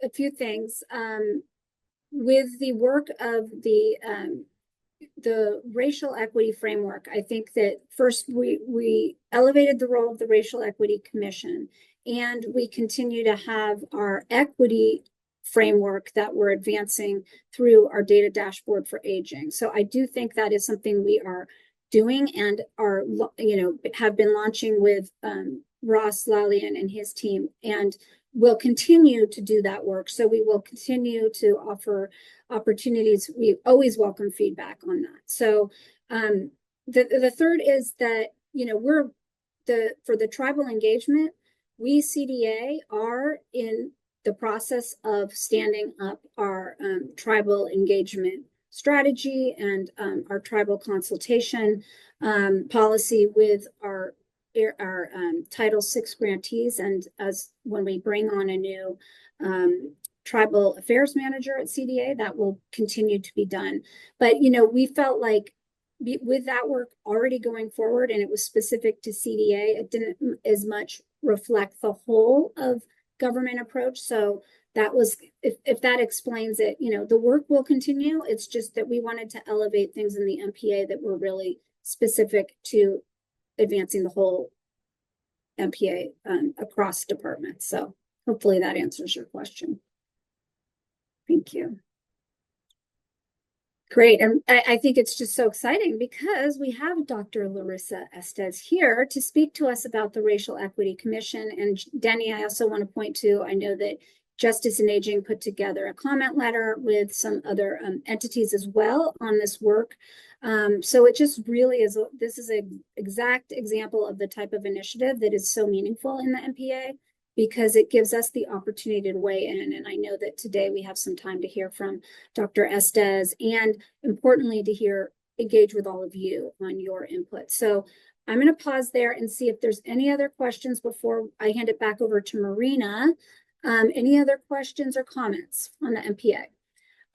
a few things. With the work of the racial equity framework, I think that first we elevated the role of the Racial Equity Commission And we continue to have our equity framework that we're advancing through our data dashboard for aging. So I do think that is something we are doing and are, have been launching with Ross Lalian and his team, and will continue to do that work. So we will continue to offer opportunities. We always welcome feedback on that. So the third is that, for the tribal engagement, we CDA are in the process of standing up our tribal engagement strategy and our tribal consultation policy with our Title VI grantees. And as when we bring on a new tribal affairs manager at CDA, that will continue to be done. But, we felt like with that work already going forward, and it was specific to CDA, it didn't as much reflect the whole of government approach. So that was, if that explains it, the work will continue. It's just that we wanted to elevate things in the MPA that were really specific to advancing the whole MPA across departments. So hopefully that answers your question. Thank you. Great. And I think it's just so exciting because we have Dr. Larissa Estes here to speak to us about the Racial Equity Commission. And Denny, I also want to point to, I know that Justice and Aging put together a comment letter with some other entities as well on this work. So it just really is, this is an exact example of the type of initiative that is so meaningful in the MPA, because it gives us the opportunity to weigh in. And I know that today we have some time to hear from Dr. Estes, and importantly, to engage with all of you on your input. So I'm going to pause there and see if there's any other questions before I hand it back over to Marina. Any other questions or comments on the MPA?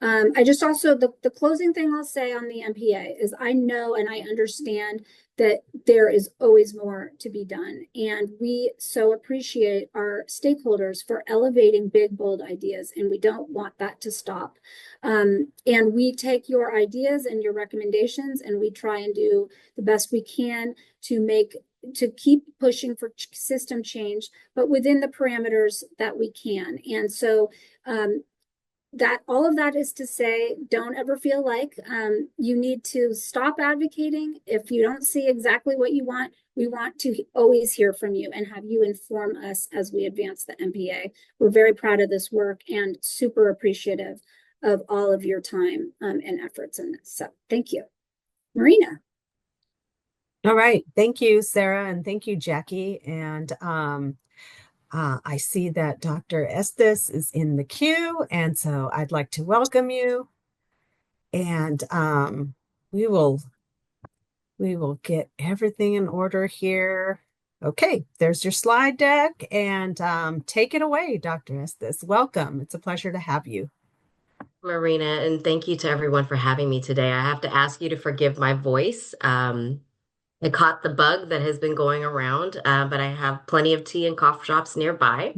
I just also, the closing thing I'll say on the MPA is I know and I understand that there is always more to be done. And we so appreciate our stakeholders for elevating big, bold ideas, and we don't want that to stop. And we take your ideas and your recommendations, and we try and do the best we can to keep pushing for system change, but within the parameters that we can. And so that all of that is to say, don't ever feel like you need to stop advocating. If you don't see exactly what you want, we want to always hear from you and have you inform us as we advance the MPA. We're very proud of this work and super appreciative of all of your time and efforts in this. So thank you. Marina. All right. Thank you, Sarah, and thank you, Jackie. And I see that Dr. Estes is in the queue, and so I'd like to welcome you. And we will get everything in order here. Okay, there's your slide deck, and take it away, Dr. Estes. Welcome. It's a pleasure to have you. Marina, and thank you to everyone for having me today. I have to ask you to forgive my voice. I caught the bug that has been going around, but I have plenty of tea and cough drops nearby.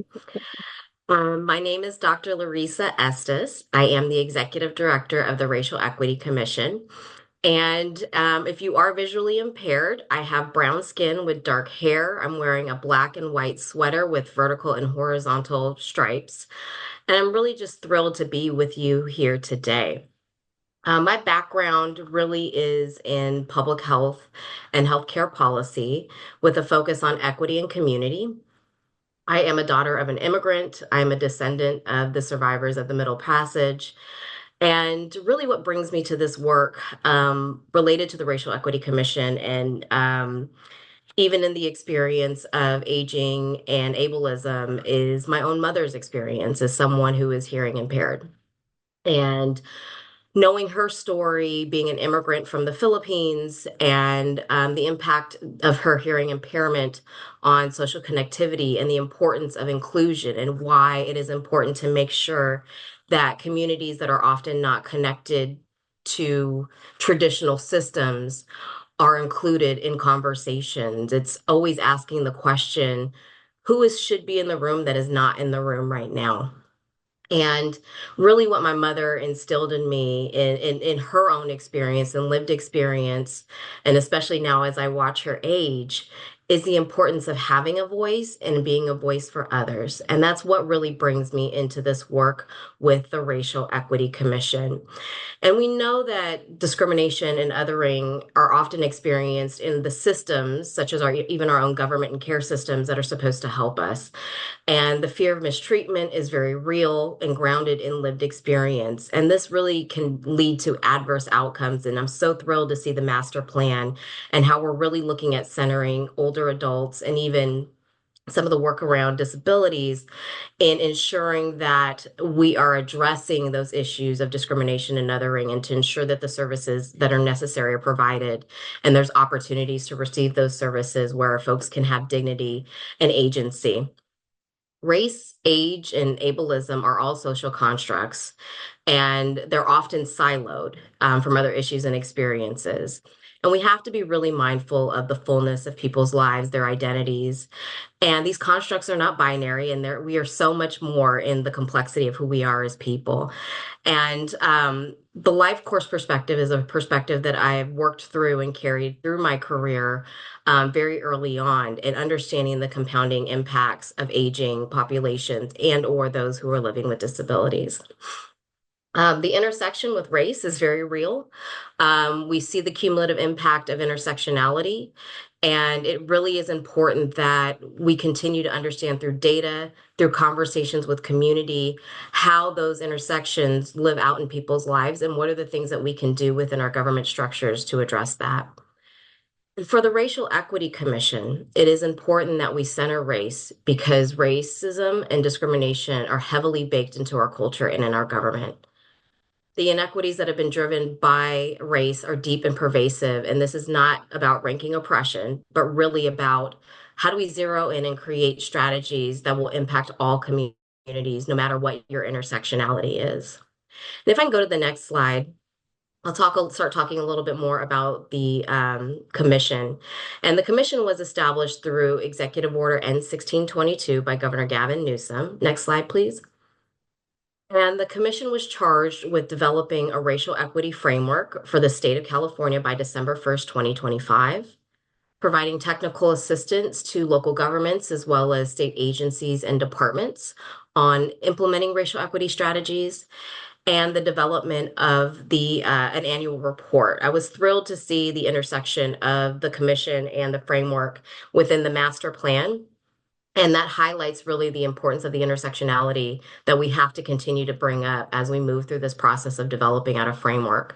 My name is Dr. Larissa Estes. I am the Executive Director of the Racial Equity Commission. And if you are visually impaired, I have brown skin with dark hair. I'm wearing a black and white sweater with vertical and horizontal stripes. And I'm really just thrilled to be with you here today. My background really is in public health and healthcare policy with a focus on equity and community. I am a daughter of an immigrant. I'm a descendant of the survivors of the Middle Passage. And really what brings me to this work related to the Racial Equity Commission and even in the experience of aging and ableism is my own mother's experience as someone who is hearing impaired. And knowing her story, being an immigrant from the Philippines, and the impact of her hearing impairment on social connectivity and the importance of inclusion and why it is important to make sure that communities that are often not connected to traditional systems are included in conversations. It's always asking the question, should be in the room that is not in the room right now? And really what my mother instilled in me in her own experience and lived experience, and especially now as I watch her age, is the importance of having a voice and being a voice for others. And that's what really brings me into this work with the Racial Equity Commission. And we know that discrimination and othering are often experienced in the systems, such as even our own government and care systems that are supposed to help us. And the fear of mistreatment is very real and grounded in lived experience. And this really can lead to adverse outcomes. And I'm so thrilled to see the master plan and how we're really looking at centering older adults and even some of the work around disabilities in ensuring that we are addressing those issues of discrimination and othering, and to ensure that the services that are necessary are provided and there's opportunities to receive those services where folks can have dignity and agency. Race, age, and ableism are all social constructs, and they're often siloed from other issues and experiences. And we have to be really mindful of the fullness of people's lives, their identities. And these constructs are not binary, and we are so much more in the complexity of who we are as people. And the life course perspective is a perspective that I've worked through and carried through my career very early on, in understanding the compounding impacts of aging populations and or those who are living with disabilities. The intersection with race is very real. We see the cumulative impact of intersectionality, and it really is important that we continue to understand through data, through conversations with community, how those intersections live out in people's lives and what are the things that we can do within our government structures to address that. For the Racial Equity Commission, it is important that we center race because racism and discrimination are heavily baked into our culture and in our government. The inequities that have been driven by race are deep and pervasive, and this is not about ranking oppression, but really about how do we zero in and create strategies that will impact all communities, no matter what your intersectionality is. And if I can go to the next slide, start talking a little bit more about the commission. And the commission was established through Executive Order N1622 by Governor Gavin Newsom. Next slide, please. And the commission was charged with developing a racial equity framework for the state of California by December 1st, 2025, providing technical assistance to local governments as well as state agencies and departments on implementing racial equity strategies, and the development of an annual report. I was thrilled to see the intersection of the commission and the framework within the master plan. And that highlights really the importance of the intersectionality that we have to continue to bring up as we move through this process of developing out a framework.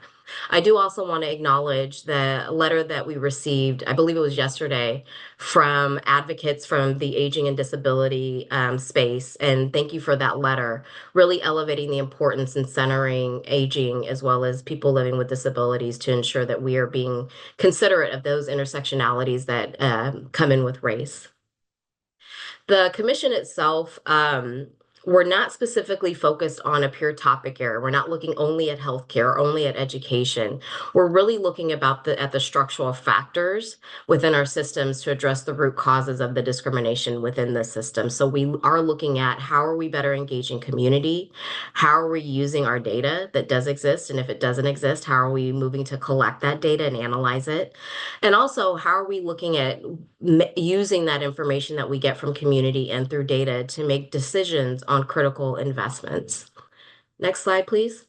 I do also want to acknowledge the letter that we received, I believe it was yesterday, from advocates from the aging and disability space. And thank you for that letter, really elevating the importance in centering aging as well as people living with disabilities to ensure that we are being considerate of those intersectionalities that come in with race. The commission itself, we're not specifically focused on a pure topic area. We're not looking only at healthcare or only at education. We're really looking at the structural factors within our systems to address the root causes of the discrimination within the system. So we are looking at how are we better engaging community? How are we using our data that does exist? And if it doesn't exist, how are we moving to collect that data and analyze it? And also, how are we looking at using that information that we get from community and through data to make decisions on critical investments? Next slide, please.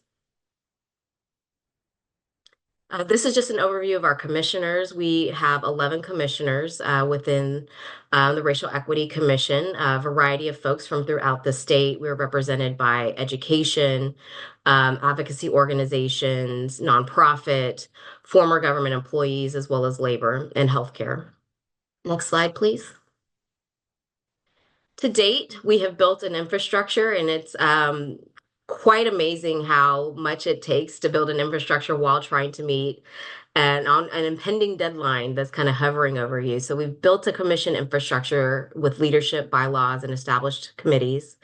This is just an overview of our commissioners. We have 11 commissioners within the Racial Equity Commission, a variety of folks from throughout the state. We're represented by education, advocacy organizations, nonprofit, former government employees, as well as labor and healthcare. Next slide, please. To date, we have built an infrastructure, and it's quite amazing how much it takes to build an infrastructure while trying to meet on an impending deadline that's kind of hovering over you. So we've built a commission infrastructure with leadership, bylaws, and established committees.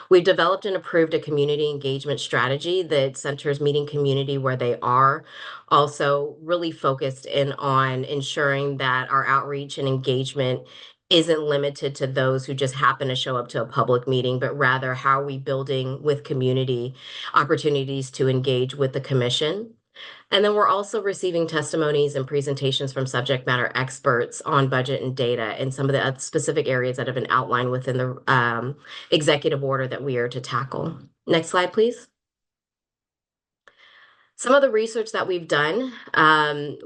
We've developed and approved a community engagement strategy that centers meeting community where they are, also really focused in on ensuring that our outreach and engagement isn't limited to those who just happen to show up to a public meeting, but rather how are we building with community opportunities to engage with the commission. And then we're also receiving testimonies and presentations from subject matter experts on budget and data and some of the specific areas that have been outlined within the executive order that we are to tackle. Next slide, please. Some of the research that we've done,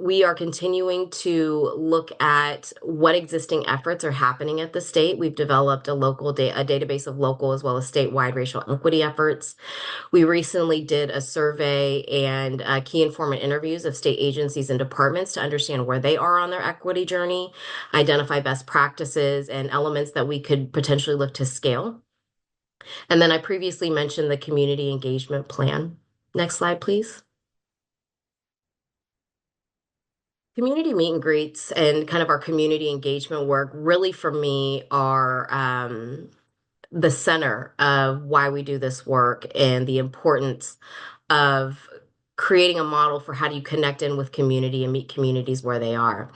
we are continuing to look at what existing efforts are happening at the state. We've developed a database of local as well as statewide racial equity efforts. We recently did a survey and key informant interviews of state agencies and departments to understand where they are on their equity journey, identify best practices and elements that we could potentially look to scale. And then I previously mentioned the community engagement plan. Next slide, please. Community meet and greets and kind of our community engagement work really for me are the center of why we do this work and the importance of creating a model for how do you connect in with community and meet communities where they are.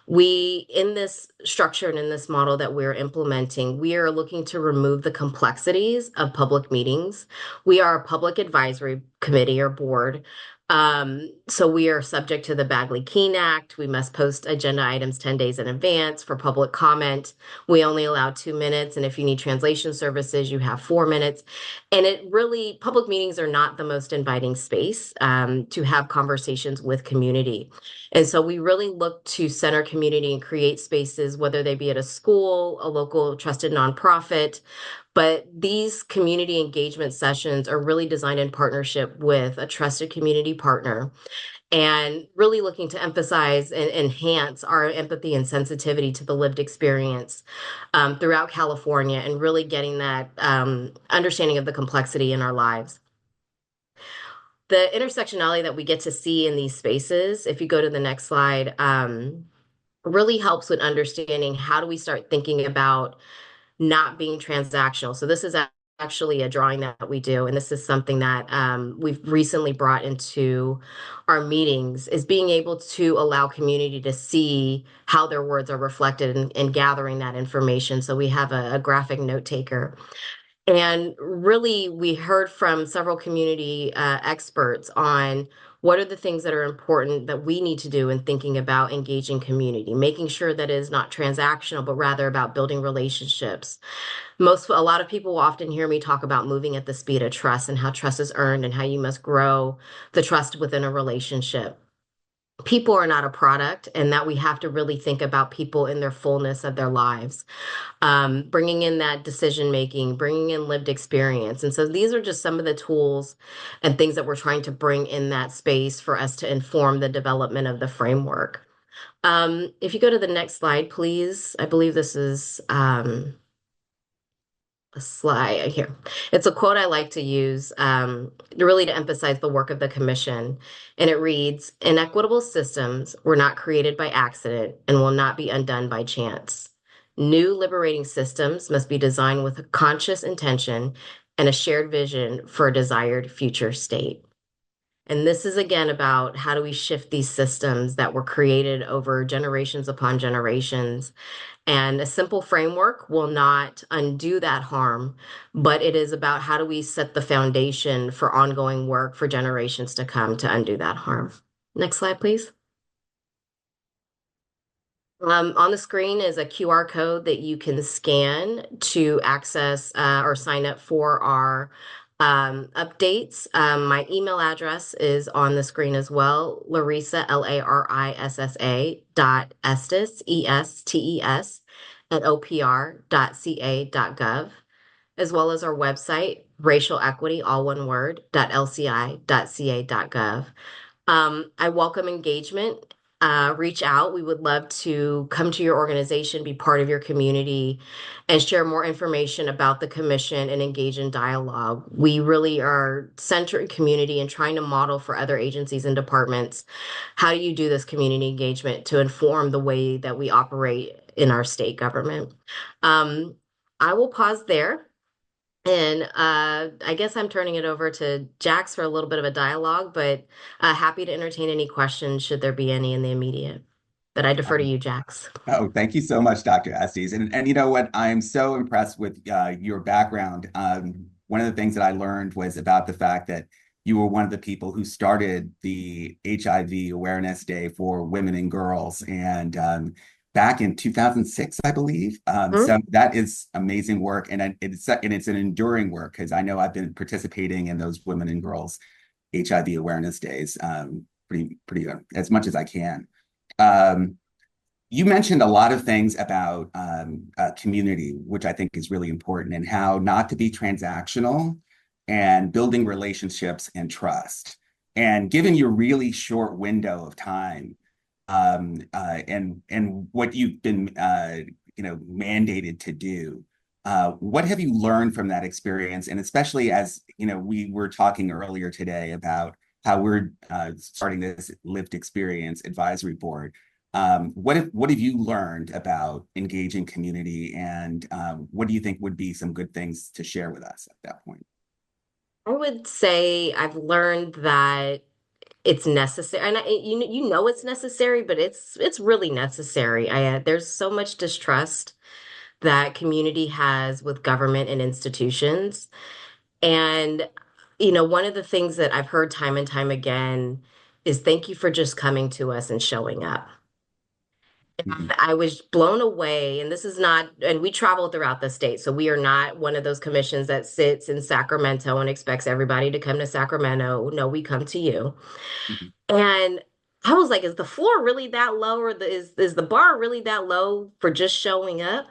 In this structure and in this model that we're implementing, we are looking to remove the complexities of public meetings. We are a public advisory committee or board. So we are subject to the Bagley-Keene Act. We must post agenda items 10 days in advance for public comment. We only allow 2 minutes. And if you need translation services, you have 4 minutes. And public meetings are not the most inviting space to have conversations with community. And so we really look to center community and create spaces, whether they be at a school, a local trusted nonprofit. But these community engagement sessions are really designed in partnership with a trusted community partner and really looking to emphasize and enhance our empathy and sensitivity to the lived experience throughout California and really getting that understanding of the complexity in our lives. The intersectionality that we get to see in these spaces, if you go to the next slide, really helps with understanding how do we start thinking about not being transactional. So this is actually a drawing that we do, and this is something that we've recently brought into our meetings, is being able to allow community to see how their words are reflected and gathering that information. So we have a graphic note taker. And really, we heard from several community experts on what are the things that are important that we need to do in thinking about engaging community, making sure that it is not transactional, but rather about building relationships. A lot of people will often hear me talk about moving at the speed of trust and how trust is earned and how you must grow the trust within a relationship. People are not a product, and that we have to really think about people in their fullness of their lives, bringing in that decision making, bringing in lived experience. And so these are just some of the tools and things that we're trying to bring in that space for us to inform the development of the framework. If you go to the next slide, please. I believe this is a slide here. It's a quote I like to use really to emphasize the work of the commission. And it reads, "Inequitable systems were not created by accident and will not be undone by chance. New liberating systems must be designed with a conscious intention and a shared vision for a desired future state." And this is again about how do we shift these systems that were created over generations upon generations. And a simple framework will not undo that harm, but it is about how do we set the foundation for ongoing work for generations to come to undo that harm. Next slide, please. On the screen is a QR code that you can scan to access or sign up for our updates. My email address is on the screen as well, Larissa, Larissa .estes, ESTES, at opr.ca.gov, as well as our website, racial equity, all one word, .lci.ca.gov. I welcome engagement. Reach out. We would love to come to your organization, be part of your community, and share more information about the commission and engage in dialogue. We really are centering community and trying to model for other agencies and departments. How do you do this community engagement to inform the way that we operate in our state government? I will pause there. And I guess I'm turning it over to Jax for a little bit of a dialogue, but happy to entertain any questions should there be any in the immediate. But I defer to you, Jax. Oh, thank you so much, Dr. Estes. And you know what? I'm so impressed with your background. One of the things that I learned was about the fact that you were one of the people who started the HIV Awareness Day for women and girls, and back in 2006, I believe. So that is amazing work, and it's an enduring work, because I know I've been participating in those women and girls HIV Awareness Days pretty as much as I can. You mentioned a lot of things about community, which I think is really important, and how not to be transactional and building relationships and trust. And given your really short window of time, and what you've been mandated to do, what have you learned from that experience? And especially as we were talking earlier today about how we're starting this lived experience advisory board. What have you learned about engaging community, and what do you think would be some good things to share with us at that point? I would say I've learned that it's necessary, and you know it's necessary, but it's really necessary. There's so much distrust that community has with government and institutions, and one of the things that I've heard time and time again is thank you for just coming to us and showing up. Mhm. I was blown away, and this is not, and we travel throughout the state, so we are not one of those commissions that sits in Sacramento and expects everybody to come to Sacramento. No, we come to you. Mhm. And I was like, is the floor really that low, or is the bar really that low for just showing up?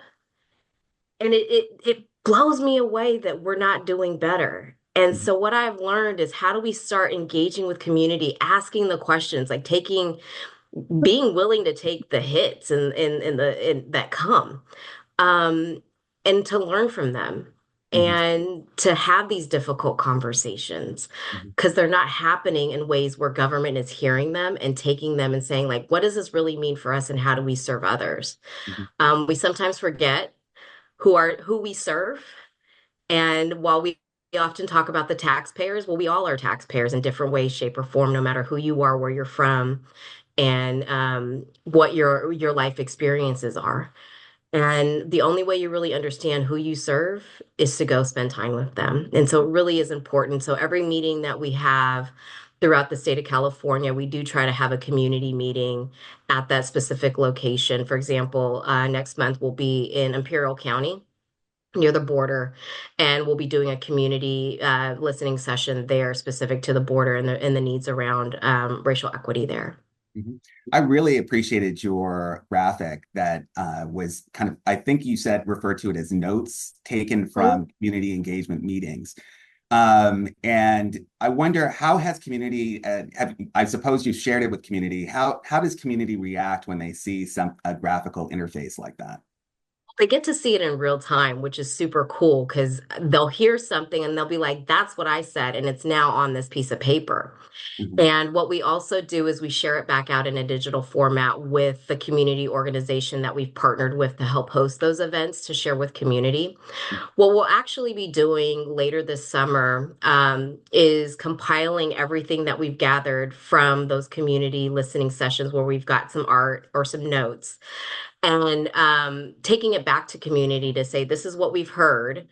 And it blows me away that we're not doing better. And Mhm. so what I've learned is how do we start engaging with community, asking the questions, like being willing to take the hits and that come, um, and to learn from them Mhm. and to have these difficult conversations, Mhm. because they're not happening in ways where government is hearing them and taking them and saying, like, what does this really mean for us and how do we serve others? Mhm. We sometimes forget who we serve. And while we often talk about the taxpayers, well, we all are taxpayers in different ways, shape, or form, no matter who you are, where you're from, and what your life experiences are. And the only way you really understand who you serve is to go spend time with them. And so it really is important. So every meeting that we have throughout the state of California, we do try to have a community meeting at that specific location. For example, next month we'll be in Imperial County near the border, and we'll be doing a community listening session there specific to the border and the needs around racial equity there. Mhm. I really appreciated your graphic that was kind of, I think you said, referred to it as notes taken from community engagement meetings. And I wonder, how has community, I suppose you've shared it with community, how does community react when they see a graphical interface like that? They get to see it in real time, which is super cool because they'll hear something and they'll be like, that's what I said. And it's now on this piece of paper. Mhm. And what we also do is we share it back out in a digital format with the community organization that we've partnered with to help host those events to share with community. What we'll actually be doing later this summer is compiling everything that we've gathered from those community listening sessions where we've got some art or some notes, and taking it back to community to say, this is what we've heard.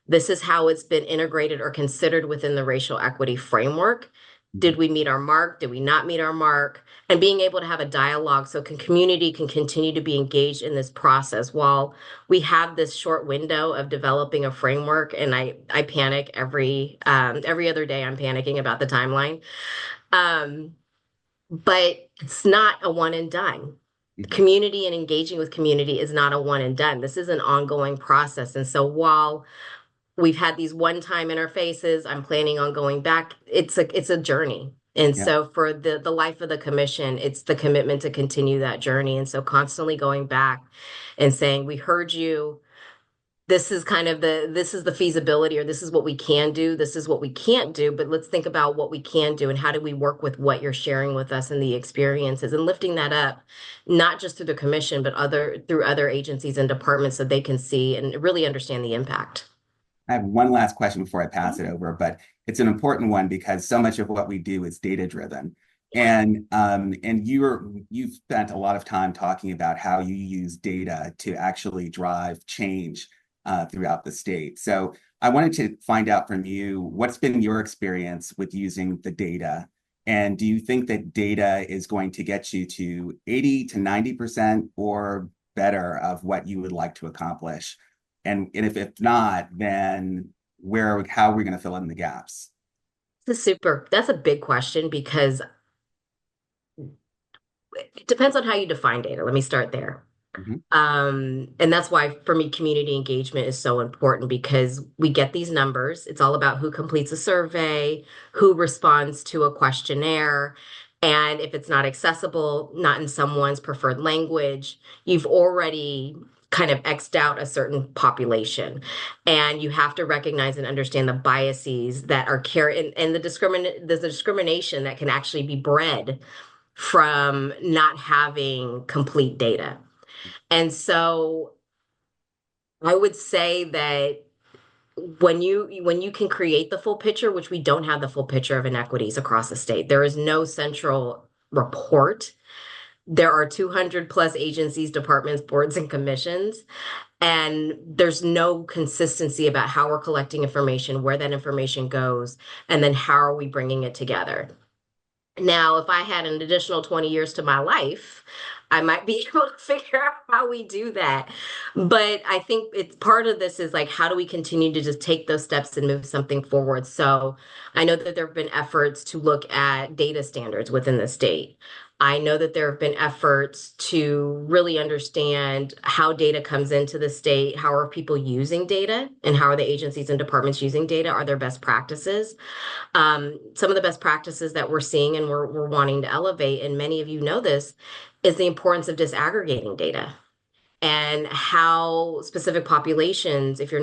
This is how it's been integrated or considered within the racial equity framework. Did we meet our mark? Did we not meet our mark? And being able to have a dialogue so community can continue to be engaged in this process while we have this short window of developing a framework. And I panic every other day. I'm panicking about the timeline. But it's not a one and done. Mhm. Community and engaging with community is not a one and done. This is an ongoing process. And so while we've had these one-time interfaces, I'm planning on going back. It's a journey. And Yeah. so for the life of the commission, it's the commitment to continue that journey. And so constantly going back and saying, we heard you. This is this is the feasibility, or this is what we can do. This is what we can't do, but let's think about what we can do and how do we work with what you're sharing with us and the experiences, and lifting that up, not just through the commission, but through other agencies and departments so they can see and really understand the impact. I have one last question before I pass it over, but it's an important one because so much of what we do is data driven. And you've spent a lot of time talking about how you use data to actually drive change throughout the state. So I wanted to find out from you, what's been your experience with using the data? And do you think that data is going to get you to 80 to 90% or better of what you would like to accomplish? And if not, then how are we going to fill in the gaps? That's a big question because it depends on how you define data. Let me start there. Mhm. And that's why for me, community engagement is so important because we get these numbers. It's all about who completes a survey, who responds to a questionnaire. And if it's not accessible, not in someone's preferred language, you've already kind of X'd out a certain population. And you have to recognize and understand the biases that are carried and the discrimination that can actually be bred from not having complete data. And so I would say that when you can create the full picture, which we don't have the full picture of inequities across the state, there is no central report. There are 200 plus agencies, departments, boards, and commissions, and there's no consistency about how we're collecting information, where that information goes, and then how are we bringing it together. Now, if I had an additional 20 years to my life, I might be able to figure out how we do that. But I think it's part of this is like, how do we continue to just take those steps and move something forward? So I know that there have been efforts to look at data standards within the state. I know that there have been efforts to really understand how data comes into the state, how are people using data, and how are the agencies and departments using data, are there best practices? Some of the best practices that we're seeing and we're wanting to elevate, and many of you know this, is the importance of disaggregating data and how specific populations, if you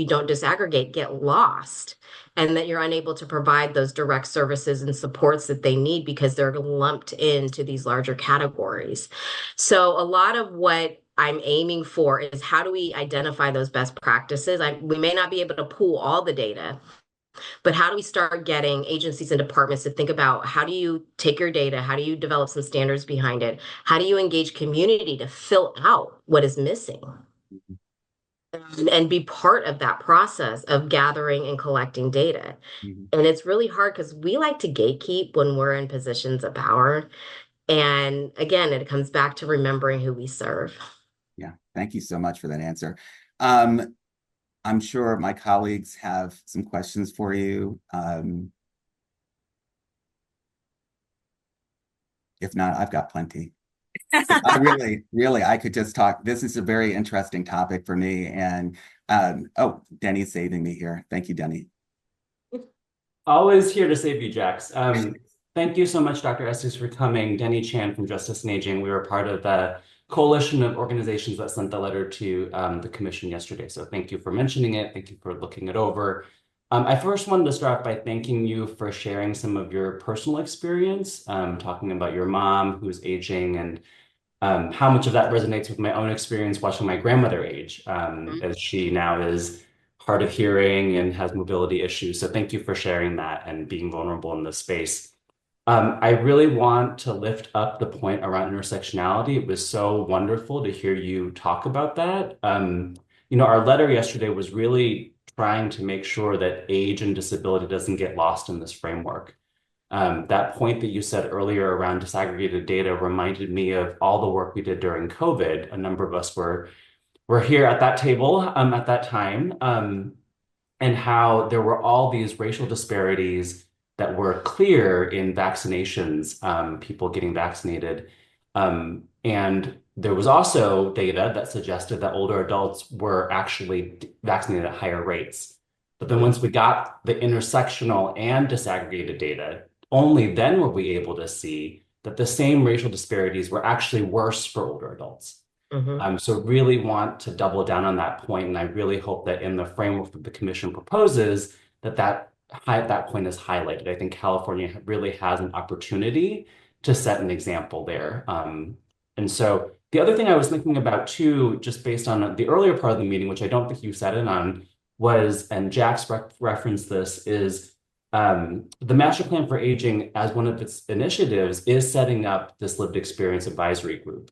don't disaggregate, get lost, and that you're unable to provide those direct services and supports that they need because they're lumped into these larger categories. So a lot of what I'm aiming for is how do we identify those best practices? We may not be able to pool all the data, but how do we start getting agencies and departments to think about how do you take your data? How do you develop some standards behind it? How do you engage community to fill out what is missing? And be part of that process of gathering and collecting data. Mhm. And it's really hard because we like to gatekeep when we're in positions of power. And again, it comes back to remembering who we serve. Yeah, thank you so much for that answer. I'm sure my colleagues have some questions for you. If not, I've got plenty. I really, I could just talk. This is a very interesting topic for me. And oh, Denny's saving me here. Thank you, Denny. Always here to save you, Jax. Thank you so much, Dr. Estes, for coming. Denny Chan from Justice and Aging. We were part of the coalition of organizations that sent the letter to the commission yesterday. So thank you for mentioning it. Thank you for looking it over. I first wanted to start by thanking you for sharing some of your personal experience, talking about your mom who's aging and how much of that resonates with my own experience watching my grandmother age, as she now is hard of hearing and has mobility issues. So thank you for sharing that and being vulnerable in this space. I really want to lift up the point around intersectionality. It was so wonderful to hear you talk about that. Our letter yesterday was really trying to make sure that age and disability doesn't get lost in this framework. That point that you said earlier around disaggregated data reminded me of all the work we did during COVID. A number of us were here at that table at that time, and how there were all these racial disparities that were clear in vaccinations, people getting vaccinated. And there was also data that suggested that older adults were actually vaccinated at higher rates. But then once we got the intersectional and disaggregated data, only then were we able to see that the same racial disparities were actually worse for older adults. So really want to double down on that point, and I really hope that in the framework that the commission proposes, that point is highlighted. I think California really has an opportunity to set an example there. And so the other thing I was thinking about too, just based on the earlier part of the meeting, which I don't think you set in on, was, and Jack's referenced this, is the Master Plan for Aging as one of its initiatives is setting up this lived experience advisory group.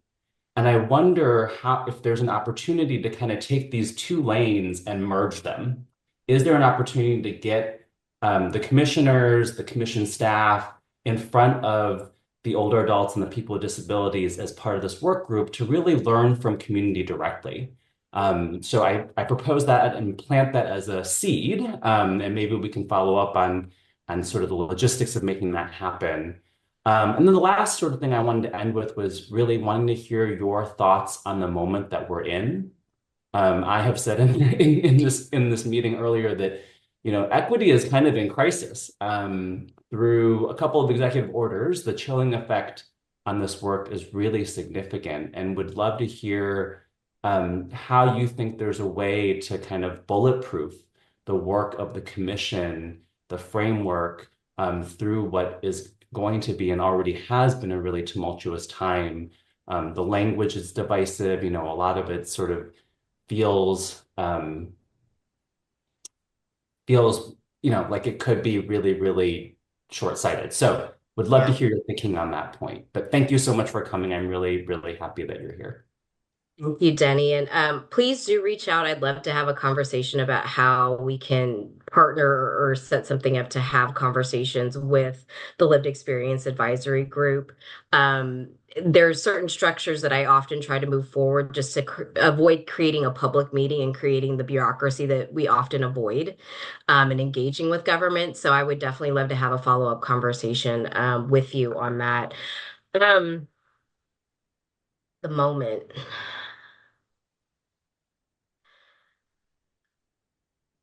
And I wonder if there's an opportunity to kind of take these two lanes and merge them. Is there an opportunity to get the commissioners, the commission staff in front of the older adults and the people with disabilities as part of this work group to really learn from community directly? So I propose that and plant that as a seed, and maybe we can follow up on sort of the logistics of making that happen. And then the last sort of thing I wanted to end with was really wanting to hear your thoughts on the moment that we're in. I have said in this meeting earlier that equity is kind of in crisis. Through a couple of executive orders, the chilling effect on this work is really significant, and would love to hear how you think there's a way to kind of bulletproof the work of the commission, the framework, through what is going to be and already has been a really tumultuous time. The language is divisive, a lot of it sort of feels like it could be really, really short-sighted. So would love to hear your thinking on that point. But thank you so much for coming. I'm really, really happy that you're here. Thank you, Denny. And please do reach out. I'd love to have a conversation about how we can partner or set something up to have conversations with the Lived Experience Advisory Group. There's certain structures that I often try to move forward just to avoid creating a public meeting and creating the bureaucracy that we often avoid in engaging with government. So I would definitely love to have a follow-up conversation with you on that. The moment.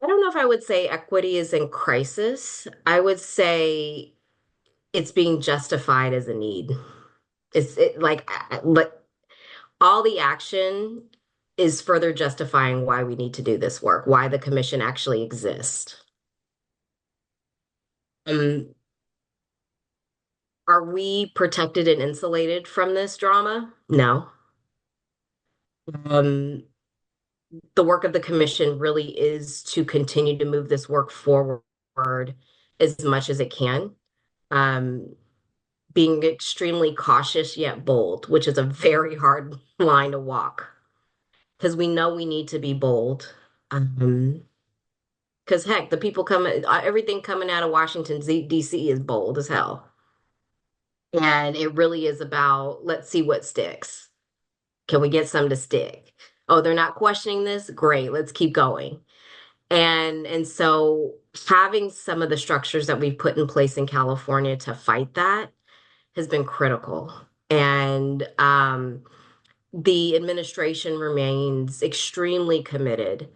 I don't know if I would say equity is in crisis. I would say it's being justified as a need. Like all the action is further justifying why we need to do this work, why the commission actually exists. Are we protected and insulated from this drama? No. The work of the commission really is to continue to move this work forward as much as it can. Being extremely cautious yet bold, which is a very hard line to walk because we know we need to be bold. Because heck, the people coming, everything coming out of Washington, D.C. is bold as hell. And it really is about, let's see what sticks. Can we get some to stick? Oh, they're not questioning this? Great, let's keep going. And so having some of the structures that we've put in place in California to fight that has been critical. And the administration remains extremely committed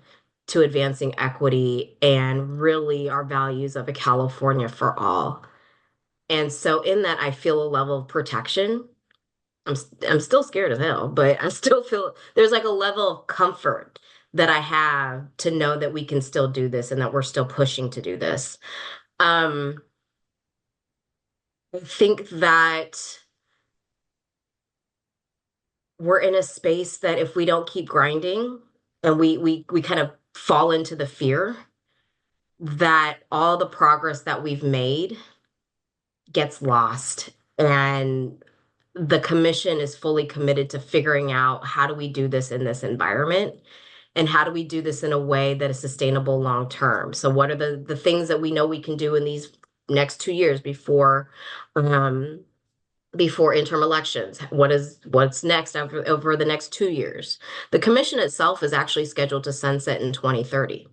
to advancing equity and really our values of a California for all. And so in that, I feel a level of protection. I'm still scared as hell, but I still feel there's like a level of comfort that I have to know that we can still do this and that we're still pushing to do this. I think that we're in a space that if we don't keep grinding and we kind of fall into the fear that all the progress that we've made gets lost. And the commission is fully committed to figuring out how do we do this in this environment and how do we do this in a way that is sustainable long term. So what are the things that we know we can do in these next 2 years before interim elections? What's next over the next 2 years? The commission itself is actually scheduled to sunset in 2030.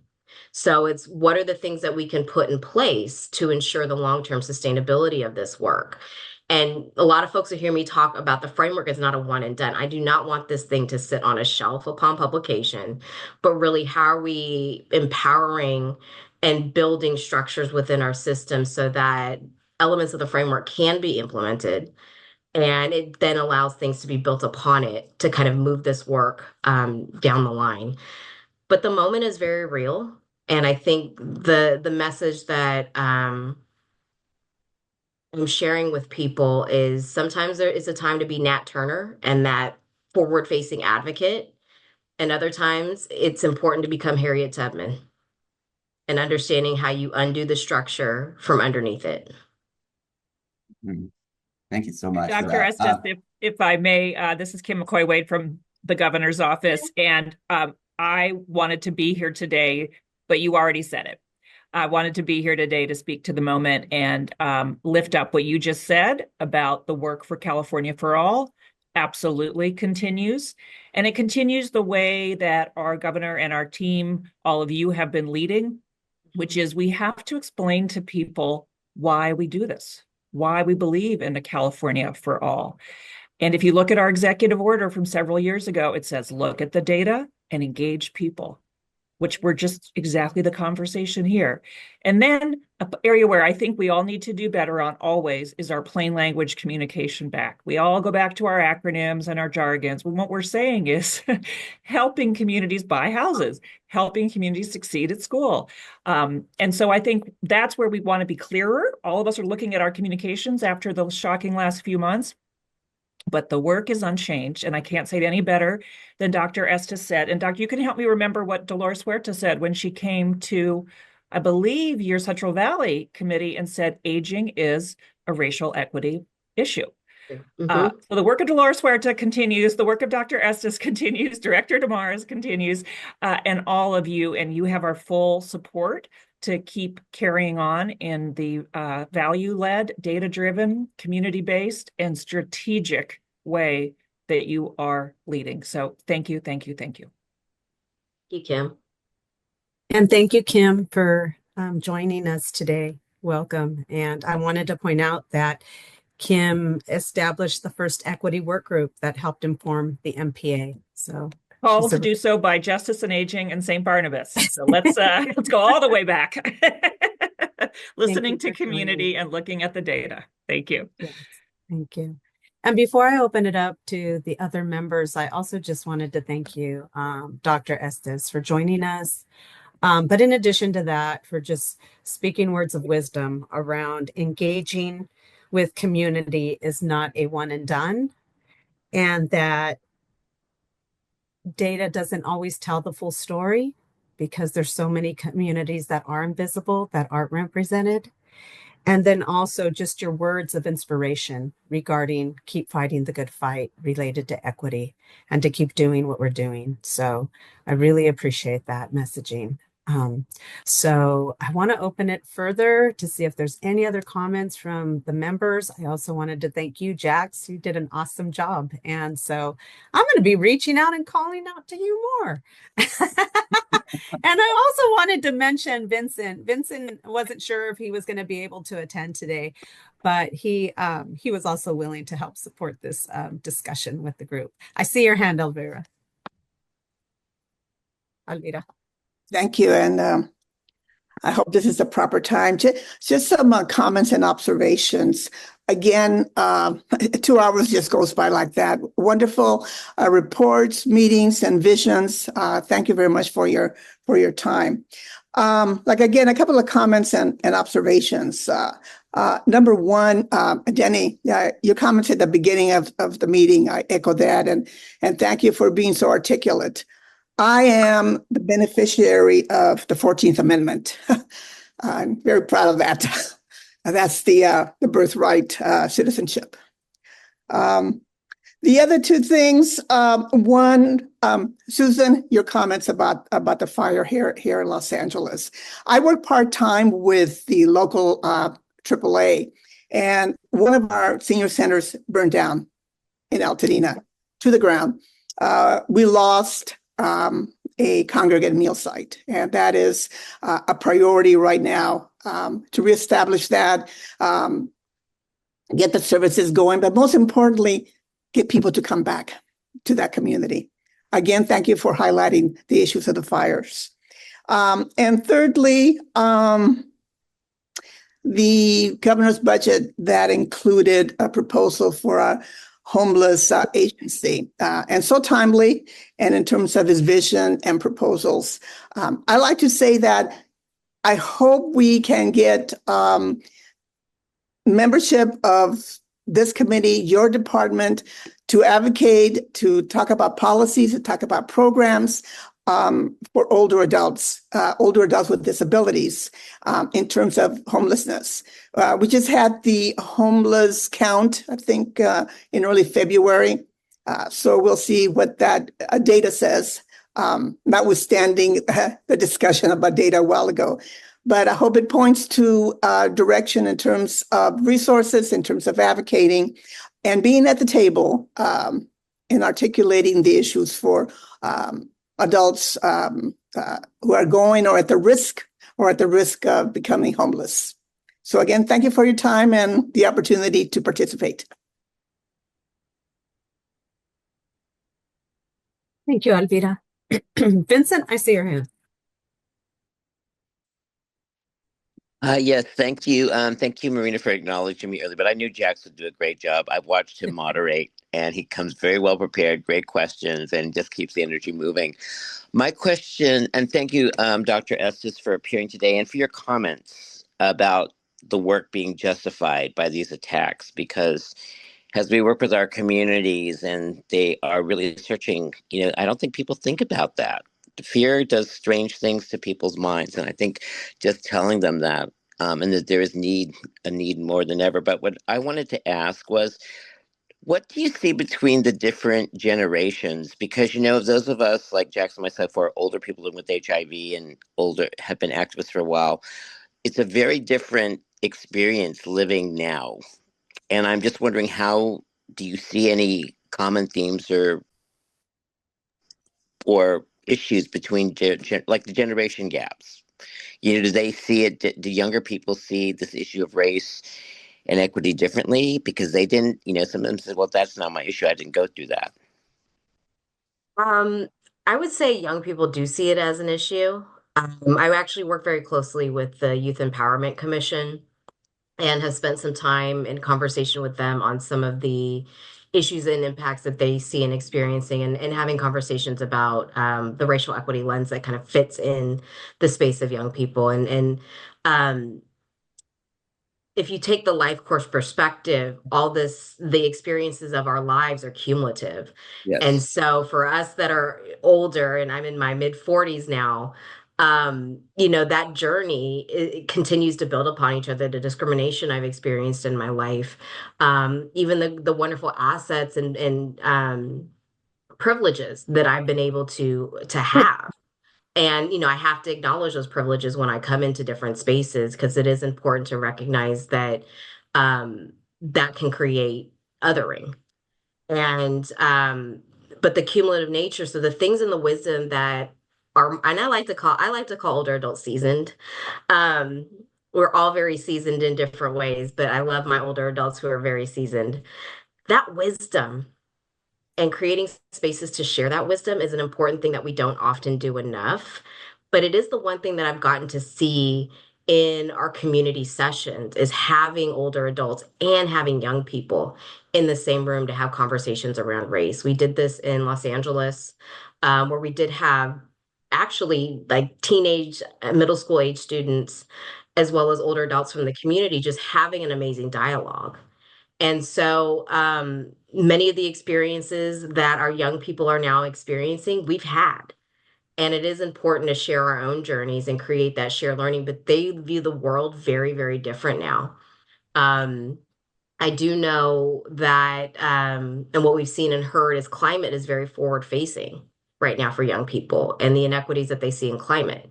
So it's what are the things that we can put in place to ensure the long-term sustainability of this work? And a lot of folks who hear me talk about the framework is not a one and done. I do not want this thing to sit on a shelf upon publication, but really how are we empowering and building structures within our system so that elements of the framework can be implemented, and it then allows things to be built upon it to kind of move this work down the line. But the moment is very real. And I think the message that I'm sharing with people is sometimes there is a time to be Nat Turner and that forward-facing advocate. And other times it's important to become Harriet Tubman and understanding how you undo the structure from underneath it. Thank you so much for Dr. that. Estes, if I may, this is Kim McCoy-Wade from the governor's office, and I wanted to be here today, but you already said it. I wanted to be here today to speak to the moment and lift up what you just said about the work for California for All. Absolutely continues. And it continues the way that our governor and our team, all of you, have been leading, which is we have to explain to people why we do this, why we believe in the California for All. And if you look at our executive order from several years ago, it says, look at the data and engage people, which were just exactly the conversation here. And then an area where I think we all need to do better on always is our plain language communication back. We all go back to our acronyms and our jargons. When what we're saying is helping communities buy houses, helping communities succeed at school. And so I think that's where we want to be clearer. All of us are looking at our communications after those shocking last few months. But the work is unchanged, and I can't say it any better than Dr. Estes said. And Doc, you can help me remember what Dolores Huerta said when she came to, I believe, your Central Valley committee and said aging is a racial equity issue. So the work of Dolores Huerta continues, the work of Dr. Estes continues, Director Damaris continues, and all of you, and you have our full support to keep carrying on in the value-led, data-driven, community-based, and strategic way that you are leading. So thank you, thank you, thank you. Thank you, Kim. And thank you, Kim, for joining us today. Welcome. And I wanted to point out that Kim established the first equity work group that helped inform the MPA. So Called to do so by Justice and Aging and St. Barnabas. So let's go all the way back. Listening to community and looking at the data. Thank you. Yes, thank you. And before I open it up to the other members, I also just wanted to thank you, Dr. Estes, for joining us. But in addition to that, for just speaking words of wisdom around engaging with community is not a one and done, and that data doesn't always tell the full story because there's so many communities that are invisible, that aren't represented. And then also just your words of inspiration regarding keep fighting the good fight related to equity and to keep doing what we're doing. So I really appreciate that messaging. So I want to open it further to see if there's any other comments from the members. I also wanted to thank you, Jax. You did an awesome job. And so I'm going to be reaching out and calling out to you more. And I also wanted to mention Vincent. Vincent wasn't sure if he was going to be able to attend today, but he was also willing to help support this discussion with the group. I see your hand, Elvira. Thank you. And I hope this is the proper time. Just some comments and observations. Again, 2 hours just goes by like that. Wonderful reports, meetings, and visions. Thank you very much for your time. Again, a couple of comments and observations. Number one, Jenny, your comments at the beginning of the meeting, I echo that, and thank you for being so articulate. I am the beneficiary of the 14th Amendment. I'm very proud of that. That's the birthright citizenship. The other two things, one, Susan, your comments about the fire here in Los Angeles. I work part-time with the local AAA, and one of our senior centers burned down in Altadena to the ground. We lost a congregate meal site, and that is a priority right now to reestablish that, get the services going, but most importantly, get people to come back to that community. Again, thank you for highlighting the issues of the fires. And thirdly, the governor's budget that included a proposal for a homeless agency, and so timely, and in terms of his vision and proposals. I like to say that I hope we can get membership of this committee, your department, to advocate, to talk about policies, to talk about programs for older adults with disabilities in terms of homelessness. We just had the homeless count, I think, in early February. So we'll see what that data says, notwithstanding the discussion about data a while ago. But I hope it points to direction in terms of resources, in terms of advocating, and being at the table in articulating the issues for adults who are going or at the risk of becoming homeless. So again, thank you for your time and the opportunity to participate. Thank you, Alvira. Vincent, I see your hand. Yes, thank you. Thank you, Marina, for acknowledging me earlier, but I knew Jax would do a great job. I've watched him moderate, and he comes very well prepared, great questions, and just keeps the energy moving. My question, and thank you, Dr. Estes, for appearing today and for your comments about the work being justified by these attacks, because as we work with our communities and they are really searching, I don't think people think about that. Fear does strange things to people's minds. And I think just telling them that, and that there is a need more than ever. But what I wanted to ask was, what do you see between the different generations? Because, those of us like Jackson and myself who are older people living with HIV and older have been activists for a while, it's a very different experience living now. And I'm just wondering, how do you see any common themes or issues between like the generation gaps? Do they see it? Do younger people see this issue of race and equity differently? Because they didn't, some of them said, well, that's not my issue. I didn't go through that. I would say young people do see it as an issue. I actually work very closely with the Youth Empowerment Commission and have spent some time in conversation with them on some of the issues and impacts that they see and experiencing, and having conversations about the racial equity lens that kind of fits in the space of young people. And if you take the life course perspective, the experiences of our lives are cumulative. Yes. And so for us that are older, and I'm in my mid 40s now, that journey, it continues to build upon each other. The discrimination I've experienced in my life, even the wonderful assets and privileges that I've been able to have. And, I have to acknowledge those privileges when I come into different spaces, because it is important to recognize that that can create othering. But the cumulative nature, so the things in the wisdom that are, and I like to call older adults seasoned. We're all very seasoned in different ways, but I love my older adults who are very seasoned. That wisdom and creating spaces to share that wisdom is an important thing that we don't often do enough. But it is the one thing that I've gotten to see in our community sessions, is having older adults and having young people in the same room to have conversations around race. We did this in Los Angeles, where we did have actually like teenage, middle school age students, as well as older adults from the community, just having an amazing dialogue. And so many of the experiences that our young people are now experiencing, we've had. And it is important to share our own journeys and create that shared learning, but they view the world very, very different now. I do know that, and what we've seen and heard is climate is very forward facing right now for young people, and the inequities that they see in climate.